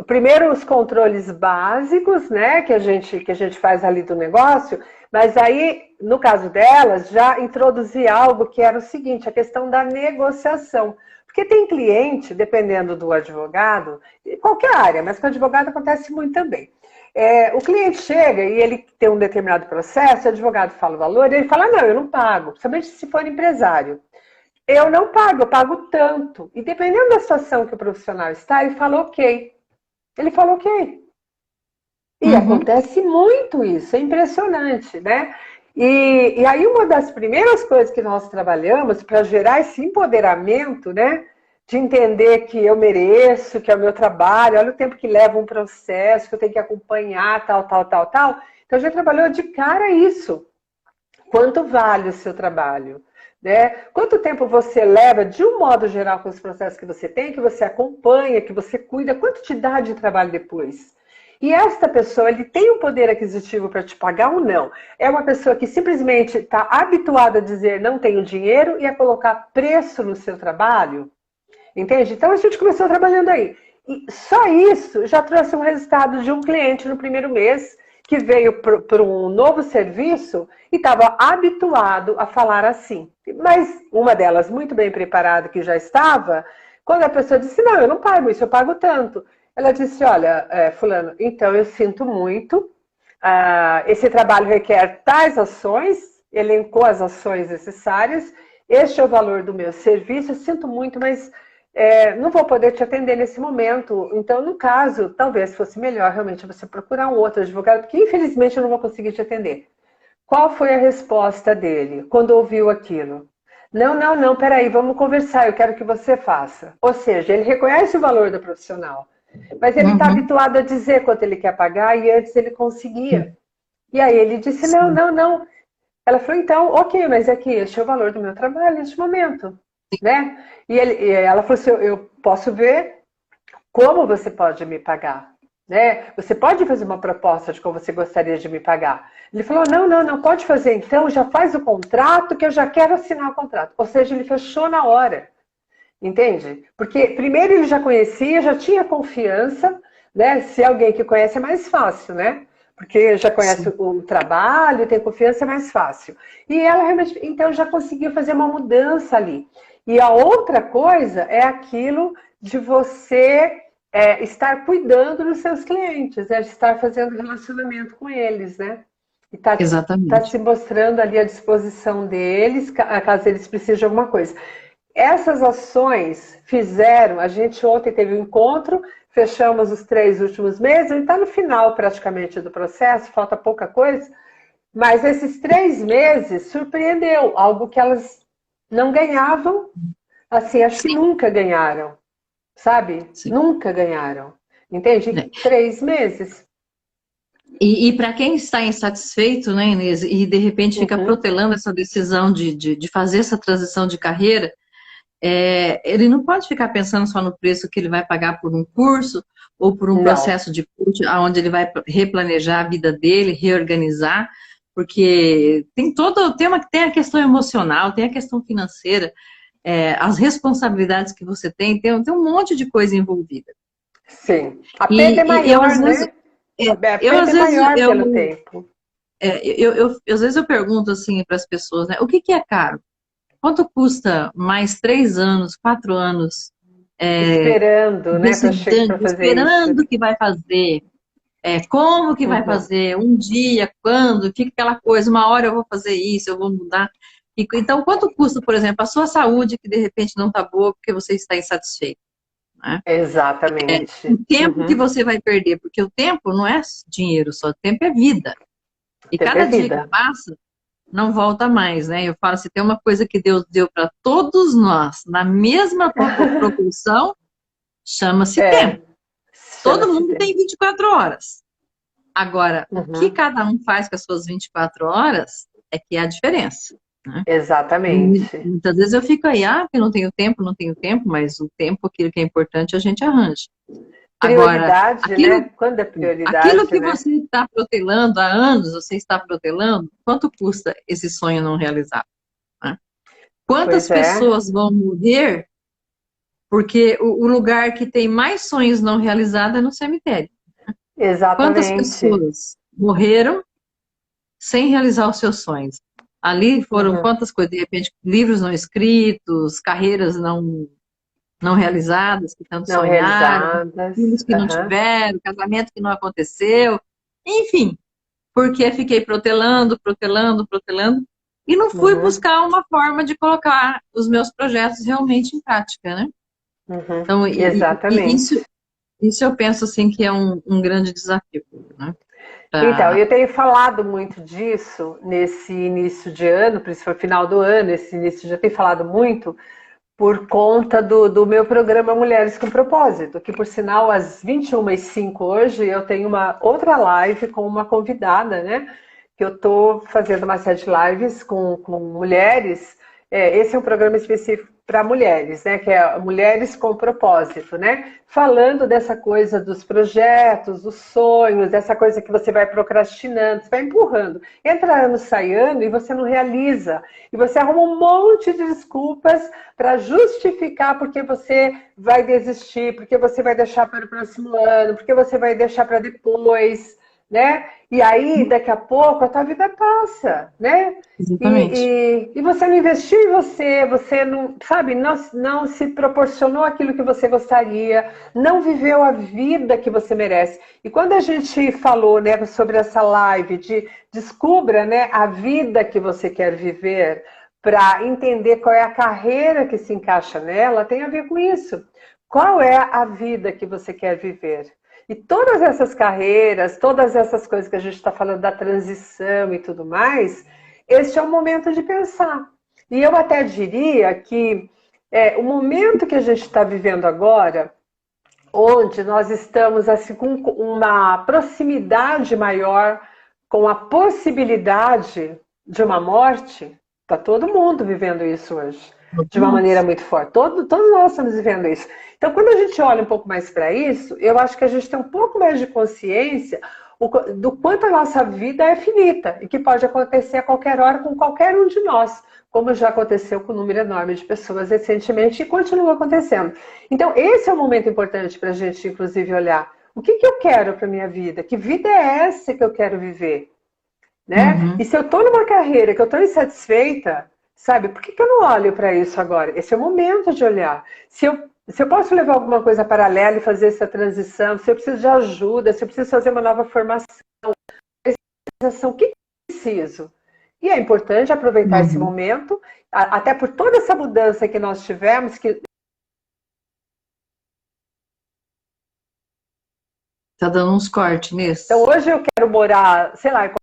Primeiro os controles básicos, né, que a gente faz ali do negócio, mas aí, no caso delas, já introduzi algo que era o seguinte, a questão da negociação. Porque tem cliente, dependendo do advogado, qualquer área, mas com advogado acontece muito também. O cliente chega e ele tem um determinado processo, o advogado fala o valor, e ele fala, não, eu não pago, principalmente se for empresário. Eu não pago, eu pago tanto. E dependendo da situação que o profissional está, ele fala ok. Ele fala ok. E acontece muito isso, é impressionante, né? E aí uma das primeiras coisas que nós trabalhamos para gerar esse empoderamento, né? De entender que eu mereço, que é o meu trabalho, olha o tempo que leva um processo, que eu tenho que acompanhar, tal, tal, tal, tal. Então a gente trabalhou de cara isso. Quanto vale o seu trabalho? Né? Quanto tempo você leva, de um modo geral, com os processos que você tem, que você acompanha, que você cuida, quanto te dá de trabalho depois? E esta pessoa, ele tem um poder aquisitivo para te pagar ou não? É uma pessoa que simplesmente está habituada a dizer não tenho dinheiro e a colocar preço no seu trabalho? Entende? Então a gente começou trabalhando aí. E só isso já trouxe um resultado de um cliente no primeiro mês que veio para um novo serviço e estava habituado a falar assim. Mas uma delas, muito bem preparada, que já estava, quando a pessoa disse, não, eu não pago isso, eu pago tanto. Ela disse, olha, fulano, então eu sinto muito, esse trabalho requer tais ações, elencou as ações necessárias, este é o valor do meu serviço, eu sinto muito, mas não vou poder te atender nesse momento. Então, no caso, talvez fosse melhor realmente você procurar um outro advogado, porque infelizmente eu não vou conseguir te atender. Qual foi a resposta dele quando ouviu aquilo? Não, não, não, peraí, vamos conversar, eu quero que você faça. Ou seja, ele reconhece o valor do profissional, mas ele está habituado a dizer quanto ele quer pagar e antes ele conseguia. E aí ele disse, não, não, não. Ela falou, então, ok, mas é que este é o valor do meu trabalho neste momento. Né? E ela falou assim, eu posso ver como você pode me pagar. Né? Você pode fazer uma proposta de como você gostaria de me pagar. Ele falou, não, não, não pode fazer então, já faz o contrato que eu já quero assinar o contrato. Ou seja, ele fechou na hora. Entende? Porque primeiro ele já conhecia, já tinha confiança, né? Se é alguém que conhece é mais fácil, né? Porque já conhece o trabalho, tem confiança, é mais fácil. E ela realmente, então, já conseguiu fazer uma mudança ali. E a outra coisa é aquilo de você estar cuidando dos seus clientes, de estar fazendo relacionamento com eles, né? E tá se mostrando ali à disposição deles, caso eles precisem de alguma coisa. Essas ações fizeram, a gente ontem teve um encontro, fechamos os 3 últimos meses, a gente está no final praticamente do processo, falta pouca coisa, mas esses 3 meses surpreendeu, algo que elas não ganhavam, assim, acho que nunca ganharam, sabe? Sim. Nunca ganharam, entende? 3 meses. E para quem está insatisfeito, né, Inês, e de repente fica protelando essa decisão de fazer essa transição de carreira, ele não pode ficar pensando só no preço que ele vai pagar por um curso ou por um processo de coaching, onde ele vai replanejar a vida dele, reorganizar, porque tem a questão emocional, tem a questão financeira, as responsabilidades que você tem um monte de coisa envolvida. Sim. A perda é maior, às vezes, né? A perda é maior pelo tempo. Às vezes eu pergunto assim para as pessoas, né, o que é caro? Quanto custa mais 3 anos, 4 anos? Esperando, né? Para fazer esperando isso. que vai fazer. Como que vai fazer? Um dia, quando? Fica aquela coisa, uma hora eu vou fazer isso, eu vou mudar. Então, quanto custa, por exemplo, a sua saúde, que de repente não está boa porque você está insatisfeito? Né? Exatamente. O tempo que você vai perder, porque o tempo não é dinheiro só, o tempo é vida. E cada dia que passa, não volta mais, né? Eu falo, se tem uma coisa que Deus deu para todos nós, na mesma proporção, chama-se tempo. Todo mundo tem 24 horas. Agora, o que cada um faz com as suas 24 horas é que é a diferença. Né? Exatamente. E muitas vezes eu fico aí, porque não tenho tempo, mas o tempo, aquilo que é importante, a gente arranja. Prioridade, agora, né? Quando é prioridade, aquilo que você está protelando há anos, você está protelando, quanto custa esse sonho não realizado? Né? Quantas pessoas vão morrer porque o lugar que tem mais sonhos não realizados é no cemitério? Né? Exatamente. Quantas pessoas morreram sem realizar os seus sonhos? Ali foram quantas coisas, de repente, livros não escritos, carreiras não não realizadas, que tanto Não sonharam, realizadas. filhos que não Aham. tiveram, casamento que não aconteceu, enfim, porque fiquei protelando, protelando, protelando, e não fui Uhum. buscar uma forma de colocar os meus projetos realmente em prática, né? Uhum. Então, Exatamente. isso eu penso assim que é um grande desafio, né? Então, Pra... eu tenho falado muito disso nesse início de ano, principalmente final do ano, esse início já tenho falado muito, por conta do meu programa Mulheres com Propósito, que por sinal, às 21h05 hoje, eu tenho uma outra live com uma convidada, né? Que eu estou fazendo uma série de lives com mulheres. Esse é um programa específico para mulheres, né? Que é Mulheres com Propósito, né? Falando dessa coisa dos projetos, dos sonhos, dessa coisa que você vai procrastinando, você vai empurrando. Entra ano, sai ano e você não realiza. E você arruma um monte de desculpas para justificar porque você vai desistir, porque você vai deixar para o próximo ano, porque você vai deixar para depois, né? E aí, daqui a pouco, a tua vida passa, né? Exatamente. E você não investiu em você, você não, sabe, não se proporcionou aquilo que você gostaria, não viveu a vida que você merece. E quando a gente falou, né, sobre essa live de descubra, né, a vida que você quer viver, para entender qual é a carreira que se encaixa nela, tem a ver com isso. Qual é a vida que você quer viver? E todas essas carreiras, todas essas coisas que a gente está falando da transição e tudo mais, este é o momento de pensar. E eu até diria que o momento que a gente está vivendo agora, onde nós estamos assim, com uma proximidade maior com a possibilidade de uma morte, está todo mundo vivendo isso hoje, de uma maneira muito forte. Todos nós estamos vivendo isso. Então, quando a gente olha um pouco mais para isso, eu acho que a gente tem um pouco mais de consciência do quanto a nossa vida é finita e que pode acontecer a qualquer hora com qualquer um de nós, como já aconteceu com um número enorme de pessoas recentemente e continua acontecendo. Então, esse é um momento importante para a gente, inclusive, olhar o que eu quero para a minha vida, que vida é essa que eu quero viver, né? E Uhum. se eu estou numa carreira que eu estou insatisfeita, sabe, por que eu não olho para isso agora? Esse é o momento de olhar. Se eu posso levar alguma coisa paralela e fazer essa transição, se eu preciso de ajuda, se eu preciso fazer uma nova formação, o que eu preciso? E é importante aproveitar esse Uhum. momento, até por toda essa mudança que nós tivemos, que Tá dando uns cortes então nisso. hoje eu quero morar, sei lá,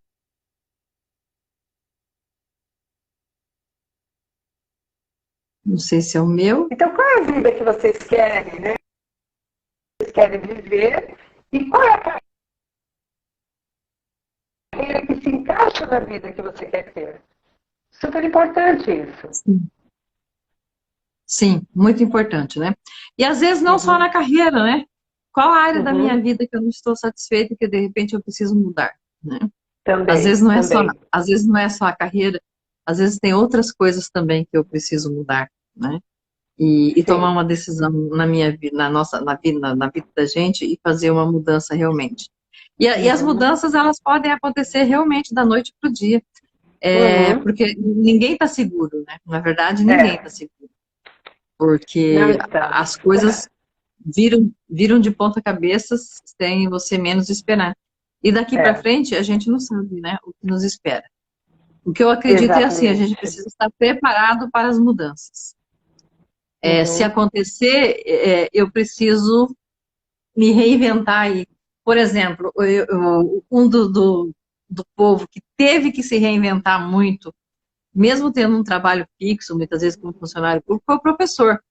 Não sei se é o meu. então qual é a vida que vocês querem, né? Vocês querem viver e qual é a carreira que se encaixa na vida que você quer ter? Super importante isso. Sim. Sim, muito importante, né? E às vezes não só na Uhum, carreira, né? Qual a área da minha uhum. vida que eu não estou satisfeita e que de repente eu preciso mudar, né? Também, também. Às vezes não é só a carreira, às vezes tem outras coisas também que eu preciso mudar, né? E tomar Sim. uma decisão na minha vida, na nossa, na vida da gente e fazer uma mudança realmente. E as Uhum, mudanças, elas podem acontecer realmente da noite para o dia, uhum. porque ninguém está seguro, né? Na verdade, ninguém está É, seguro, não porque estamos. as coisas viram de ponta cabeça sem você menos esperar. E daqui para É, frente, a gente não sabe, né, o que nos espera. O que eu acredito é assim, a gente exatamente. precisa estar preparado para as mudanças. Se Uhum, acontecer, eu preciso me reinventar aí. Por exemplo, um do povo que teve que se reinventar muito, mesmo tendo um trabalho fixo, muitas vezes como funcionário público, foi o professor.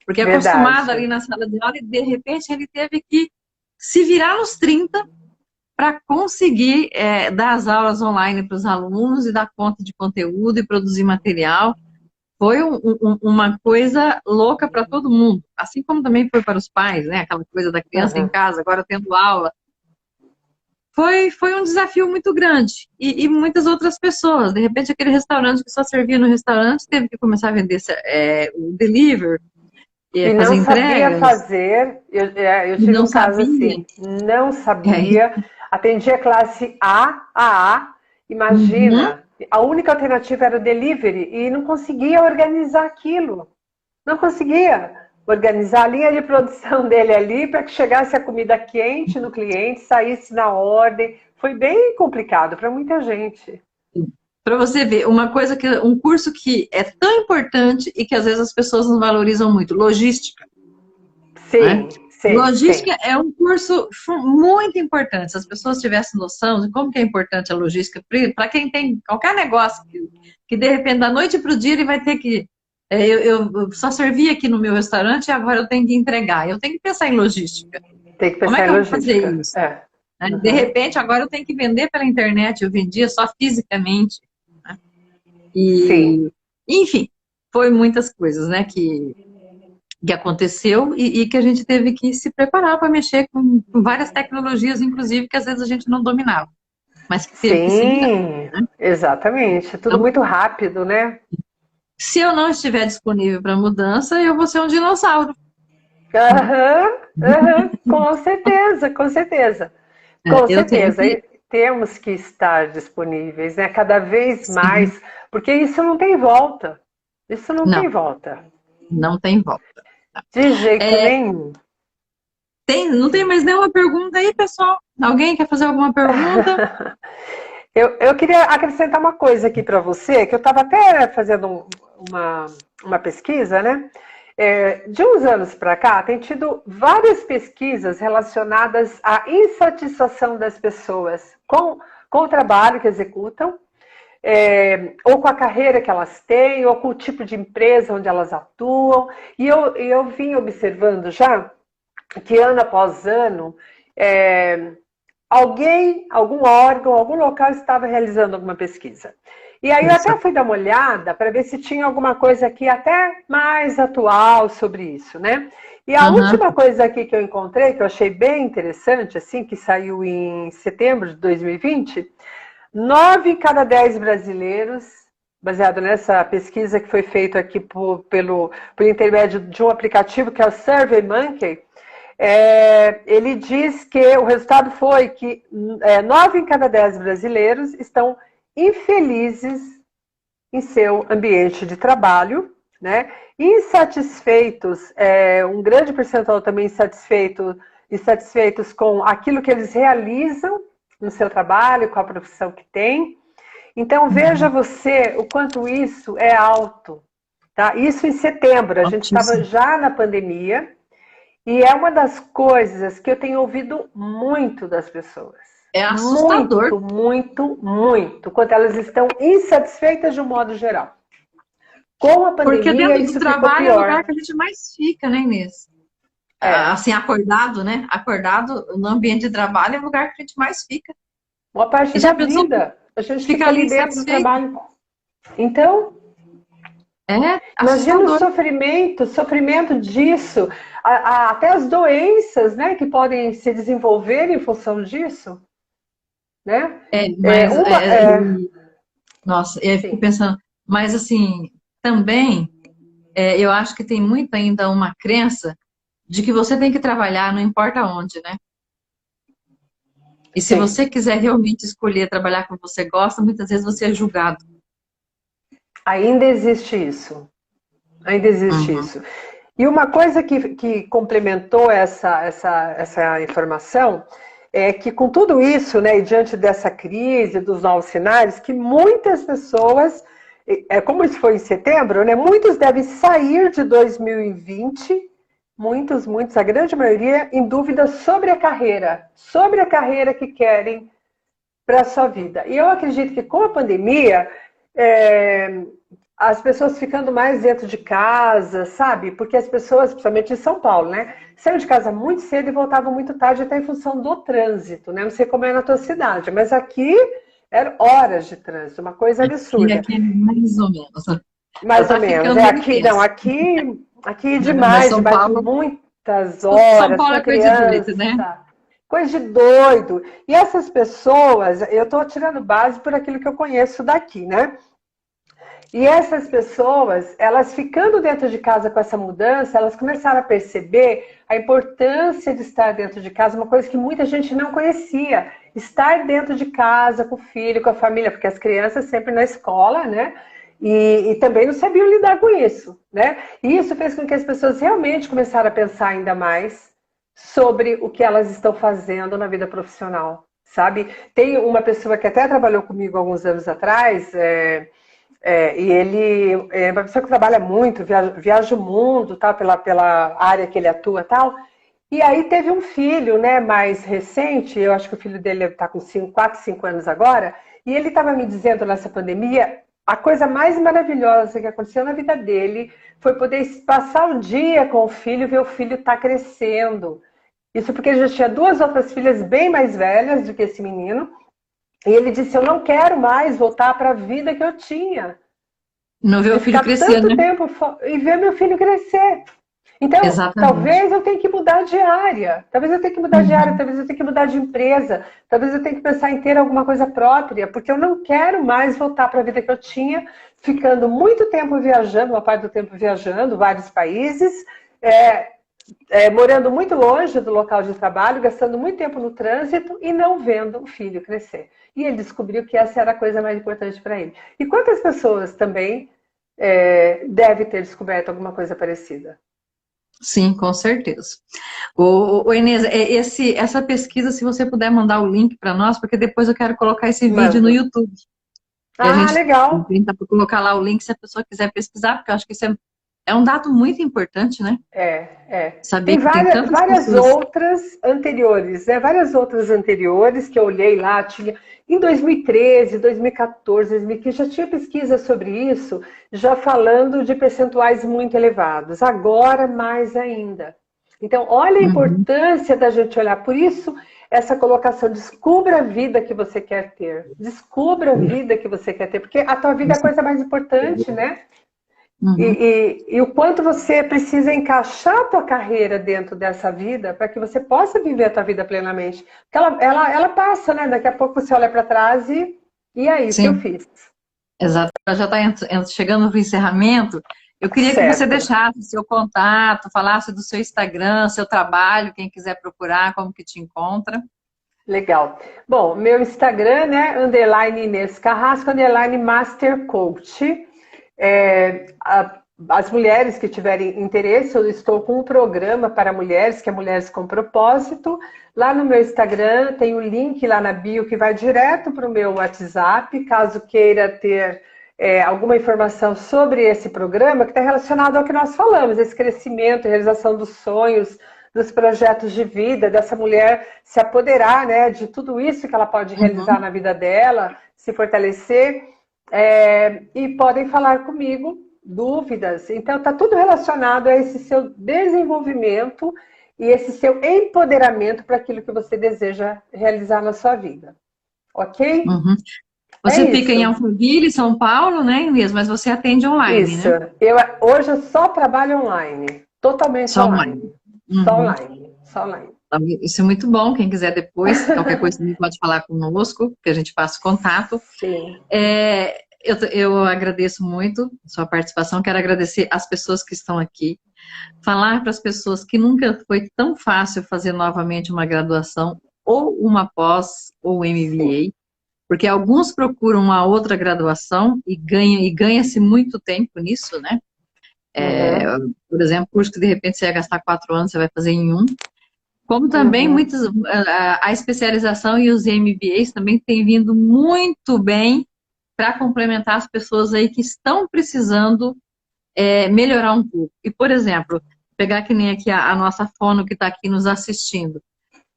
Porque é acostumado ali verdade. na sala de aula e de repente ele teve que se virar nos 30 para conseguir dar as aulas online para os alunos e dar conta de conteúdo e produzir material. Foi uma coisa louca para todo mundo, assim como também foi para os pais, né? Aquela coisa da criança em Uhum. casa, agora tendo aula. Foi um desafio muito grande. E muitas outras pessoas. De repente, aquele restaurante que só servia no restaurante teve que começar a vender o delivery, E fazer não sabia entregas, fazer, eu e tive não um caso sabia. assim, não É, sabia, atendia classe A, uhum, imagina, a única alternativa era o delivery e não conseguia organizar aquilo, não conseguia. organizar a linha de produção dele ali para que chegasse a comida quente no cliente, saísse na ordem. Foi bem complicado para muita gente. Para você ver, um curso que é tão importante e que às vezes as pessoas não valorizam muito, logística. Sim, Né? sim, Logística sim. é um curso muito importante. Se as pessoas tivessem noção de como que é importante a logística, para quem tem qualquer negócio que de repente da noite para o dia ele vai ter que eu só servi aqui no meu restaurante e agora eu tenho que entregar. Eu tenho que pensar em logística. Tem que Como é pensar que em eu vou fazer logística. isso? É. Né? De Uhum. repente, agora eu tenho que vender pela internet. Eu vendia só fisicamente. Né? Sim. Enfim, foi muitas coisas, né, que aconteceu e que a gente teve que se preparar para mexer com várias tecnologias, inclusive, que às vezes a gente não dominava, mas que teve que se virar. Sim, Né? exatamente. Tudo Então, muito rápido, né? se eu não estiver disponível para mudança, eu vou ser um dinossauro. Aham, aham, com certeza, com certeza. Com Eu tenho certeza. que. E temos que estar disponíveis, né? Cada vez Sim, mais, porque isso não tem volta. Isso não não, tem volta. não tem volta. De jeito É, nenhum. não tem mais nenhuma pergunta aí, pessoal? Alguém quer fazer alguma pergunta? Eu queria acrescentar uma coisa aqui para você, que eu estava até fazendo uma pesquisa, né? De uns anos para cá, tem tido várias pesquisas relacionadas à insatisfação das pessoas com o trabalho que executam, ou com a carreira que elas têm, ou com o tipo de empresa onde elas atuam. E eu vim observando já que ano após ano, alguém, algum órgão, algum local estava realizando alguma pesquisa. E aí eu Isso. até fui dar uma olhada para ver se tinha alguma coisa aqui até mais atual sobre isso, né? E a Uhum. última coisa aqui que eu encontrei, que eu achei bem interessante, assim, que saiu em setembro de 2020, 9 em cada 10 brasileiros, baseado nessa pesquisa que foi feita aqui por intermédio de um aplicativo que é o SurveyMonkey, ele diz que o resultado foi que 9 em cada 10 brasileiros estão infelizes em seu ambiente de trabalho, né? Insatisfeitos, um grande percentual também insatisfeitos com aquilo que eles realizam no seu trabalho, com a profissão que têm. Então, veja você o quanto isso é alto. Tá? Isso em setembro, a gente estava Altíssimo. já na pandemia, e é uma das coisas que eu tenho ouvido muito das pessoas. É assustador. Muito, muito, muito. Quanto elas estão insatisfeitas de um modo geral. Com a Porque pandemia, dentro do isso ficou trabalho é o lugar pior. que a gente mais fica, né, Inês? É. Assim, acordado, né? Acordado no ambiente de trabalho é o lugar que a gente mais fica. Uma parte E da já pensou vida. A gente ficar fica ali ali dentro do insatisfeito? trabalho. Então, É imagina o assustador. sofrimento disso. Até as doenças, né, que podem se desenvolver em função disso. Né? Mas, Uma, nossa, eu fico sim. pensando, mas assim, também, eu acho que tem muito ainda uma crença de que você tem que trabalhar, não importa onde, né? E se Sim, você quiser realmente escolher trabalhar com o que você gosta, muitas vezes você é julgado. ainda existe isso. Ainda existe Uhum. isso. E uma coisa que complementou essa informação é que com tudo isso, né, e diante dessa crise, dos novos cenários, que muitas pessoas, como isso foi em setembro, né, muitos devem sair de 2020, muitos, a grande maioria, em dúvida sobre a carreira que querem para a sua vida. E eu acredito que com a pandemia, é, as pessoas ficando mais dentro de casa, sabe? Porque as pessoas, principalmente em São Paulo, né? Saíam de casa muito cedo e voltavam muito tarde, até em função do trânsito, né? Não sei como é na tua cidade, mas aqui eram horas de trânsito, uma coisa absurda. Aqui é mais ou menos. Mais ou Tá menos. ficando meio Aqui, não, tenso. aqui Mas demais, São demais, Paulo, muitas São horas Paulo com é coisa de doido, criança. né? Coisa de doido. E essas pessoas, eu estou tirando base por aquilo que eu conheço daqui, né? E essas pessoas, elas ficando dentro de casa com essa mudança, elas começaram a perceber a importância de estar dentro de casa, uma coisa que muita gente não conhecia. Estar dentro de casa com o filho, com a família, porque as crianças sempre na escola, né? E também não sabiam lidar com isso, né? E isso fez com que as pessoas realmente começaram a pensar ainda mais sobre o que elas estão fazendo na vida profissional, sabe? Tem uma pessoa que até trabalhou comigo alguns anos atrás, e ele é uma pessoa que trabalha muito, viaja o mundo, tal, pela área que ele atua, tal. E aí teve um filho, né, mais recente, eu acho que o filho dele está com 4, 5 anos agora, e ele estava me dizendo nessa pandemia, a coisa mais maravilhosa que aconteceu na vida dele foi poder passar o dia com o filho e ver o filho estar crescendo. Isso porque ele já tinha 2 outras filhas bem mais velhas do que esse menino, e ele disse, eu não quero mais voltar para a vida que eu tinha. Não ver De o filho ficar crescer, tanto né? tempo e ver meu filho crescer. Então, Exatamente. talvez eu tenha que mudar de área. Talvez eu tenha que mudar de área, Uhum. talvez eu tenha que mudar de empresa, talvez eu tenha que pensar em ter alguma coisa própria, porque eu não quero mais voltar para a vida que eu tinha, ficando muito tempo viajando, uma parte do tempo viajando, vários países, morando muito longe do local de trabalho, gastando muito tempo no trânsito e não vendo o filho crescer. E ele descobriu que essa era a coisa mais importante para ele. E quantas pessoas também devem ter descoberto alguma coisa parecida? Sim, com certeza. O Inês, essa pesquisa, se você puder mandar o link para nós, porque depois eu quero colocar esse vídeo no Mando. YouTube. E a Ah, gente legal. tenta colocar lá o link se a pessoa quiser pesquisar, porque eu acho que isso é um dado muito importante, né? Tem Saber que tem tantas várias pessoas. outras anteriores, né? Várias outras anteriores que eu olhei lá, tinha em 2013, 2014, 2015, já tinha pesquisa sobre isso, já falando de percentuais muito elevados. Agora, mais ainda. Então, olha a Uhum, importância da gente olhar. Por isso, essa colocação, descubra a vida que você quer ter. Descubra a vida que você quer ter, porque a tua vida é a coisa mais importante, né? uhum. E o quanto você precisa encaixar a tua carreira dentro dessa vida para que você possa viver a tua vida plenamente. Porque ela passa, né? Daqui a pouco você olha para trás e aí, o que eu Sim, fiz? exato. Já está chegando no encerramento. Eu queria que você Certo. deixasse seu contato, falasse do seu Instagram, seu trabalho, quem quiser procurar, como que te encontra. Legal. Bom, meu Instagram, né? Underline Inês Carrasco, underline Master Coach. As mulheres que tiverem interesse, eu estou com um programa para mulheres, que é Mulheres com Propósito. Lá no meu Instagram tem o link lá na bio que vai direto para o meu WhatsApp, caso queira ter alguma informação sobre esse programa, que está relacionado ao que nós falamos, esse crescimento, realização dos sonhos, dos projetos de vida, dessa mulher se apoderar, né, de tudo isso que ela pode realizar Uhum. na vida dela, se fortalecer, e podem falar comigo dúvidas. Então, está tudo relacionado a esse seu desenvolvimento e esse seu empoderamento para aquilo que você deseja realizar na sua vida. Ok? Uhum. É Você fica em isso. Alphaville, São Paulo, né, Inês? Mas você atende online, Isso. né? Hoje eu só trabalho online. Totalmente Só online. online. Só Uhum. online. Só online. Então, isso é muito bom. Quem quiser depois, qualquer coisa também pode falar conosco, que a gente passa o contato. Sim. Eu agradeço muito a sua participação. Quero agradecer as pessoas que estão aqui. Falar para as pessoas que nunca foi tão fácil fazer novamente uma graduação, ou uma pós, ou Sim. MBA, porque alguns procuram uma outra graduação e ganha-se muito tempo nisso, né? Uhum. Por exemplo, curso que de repente você ia gastar 4 anos, você vai fazer em um. Como também Uhum. a especialização e os MBAs também têm vindo muito bem para complementar as pessoas aí que estão precisando melhorar um pouco. E, por exemplo, pegar que nem aqui a nossa fono que está aqui nos assistindo.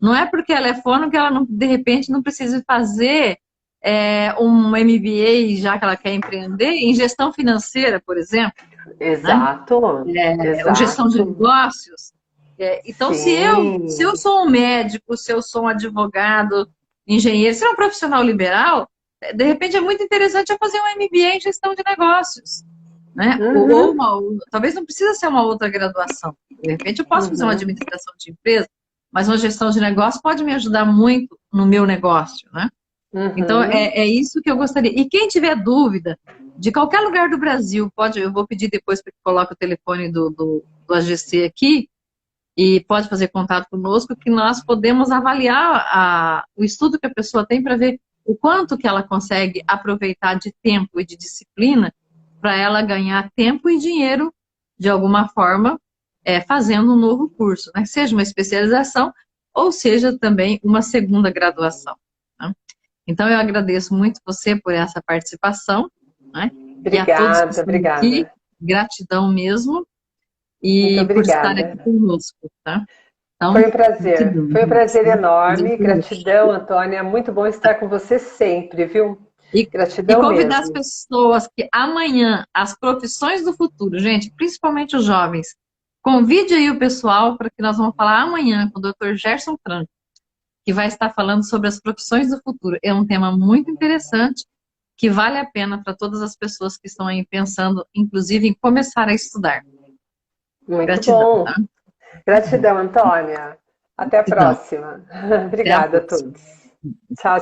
Não é porque ela é fono que ela, não, de repente, não precisa fazer um MBA, já que ela quer empreender, em gestão financeira, por exemplo, né? Exato. Ou gestão de Exato. negócios. Então, se eu Sim. sou um médico, se eu sou um advogado, engenheiro, se eu sou um profissional liberal, de repente é muito interessante eu fazer um MBA em gestão de negócios, né? Uhum. Talvez não precisa ser uma outra graduação. De repente eu posso fazer uma Uhum. administração de empresa, mas uma gestão de negócio pode me ajudar muito no meu negócio, né? Então, Uhum. é isso que eu gostaria. E quem tiver dúvida, de qualquer lugar do Brasil, eu vou pedir depois para que coloque o telefone do AGC aqui, e pode fazer contato conosco, que nós podemos avaliar o estudo que a pessoa tem para ver o quanto que ela consegue aproveitar de tempo e de disciplina para ela ganhar tempo e dinheiro, de alguma forma, fazendo um novo curso, né? Seja uma especialização ou seja também uma segunda graduação, né? Então, eu agradeço muito você por essa participação, né? E a todos que Obrigada, estão aqui, obrigada. gratidão mesmo, Muito e por estar aqui obrigada. conosco, tá? Então, gratidão, Foi um prazer gente. enorme. Gratidão, Antônia. Muito bom estar com você sempre, viu? E Gratidão convidar as mesmo. pessoas que amanhã, as profissões do futuro, gente, principalmente os jovens, convide aí o pessoal para que nós vamos falar amanhã com o Dr. Gerson Franco, que vai estar falando sobre as profissões do futuro. É um tema muito interessante, que vale a pena para todas as pessoas que estão aí pensando, inclusive, em começar a estudar. Muito Gratidão, bom. tá? Gratidão, Antônia. Até a Gratidão. próxima. Até a Obrigada a próxima. todos. Tchau,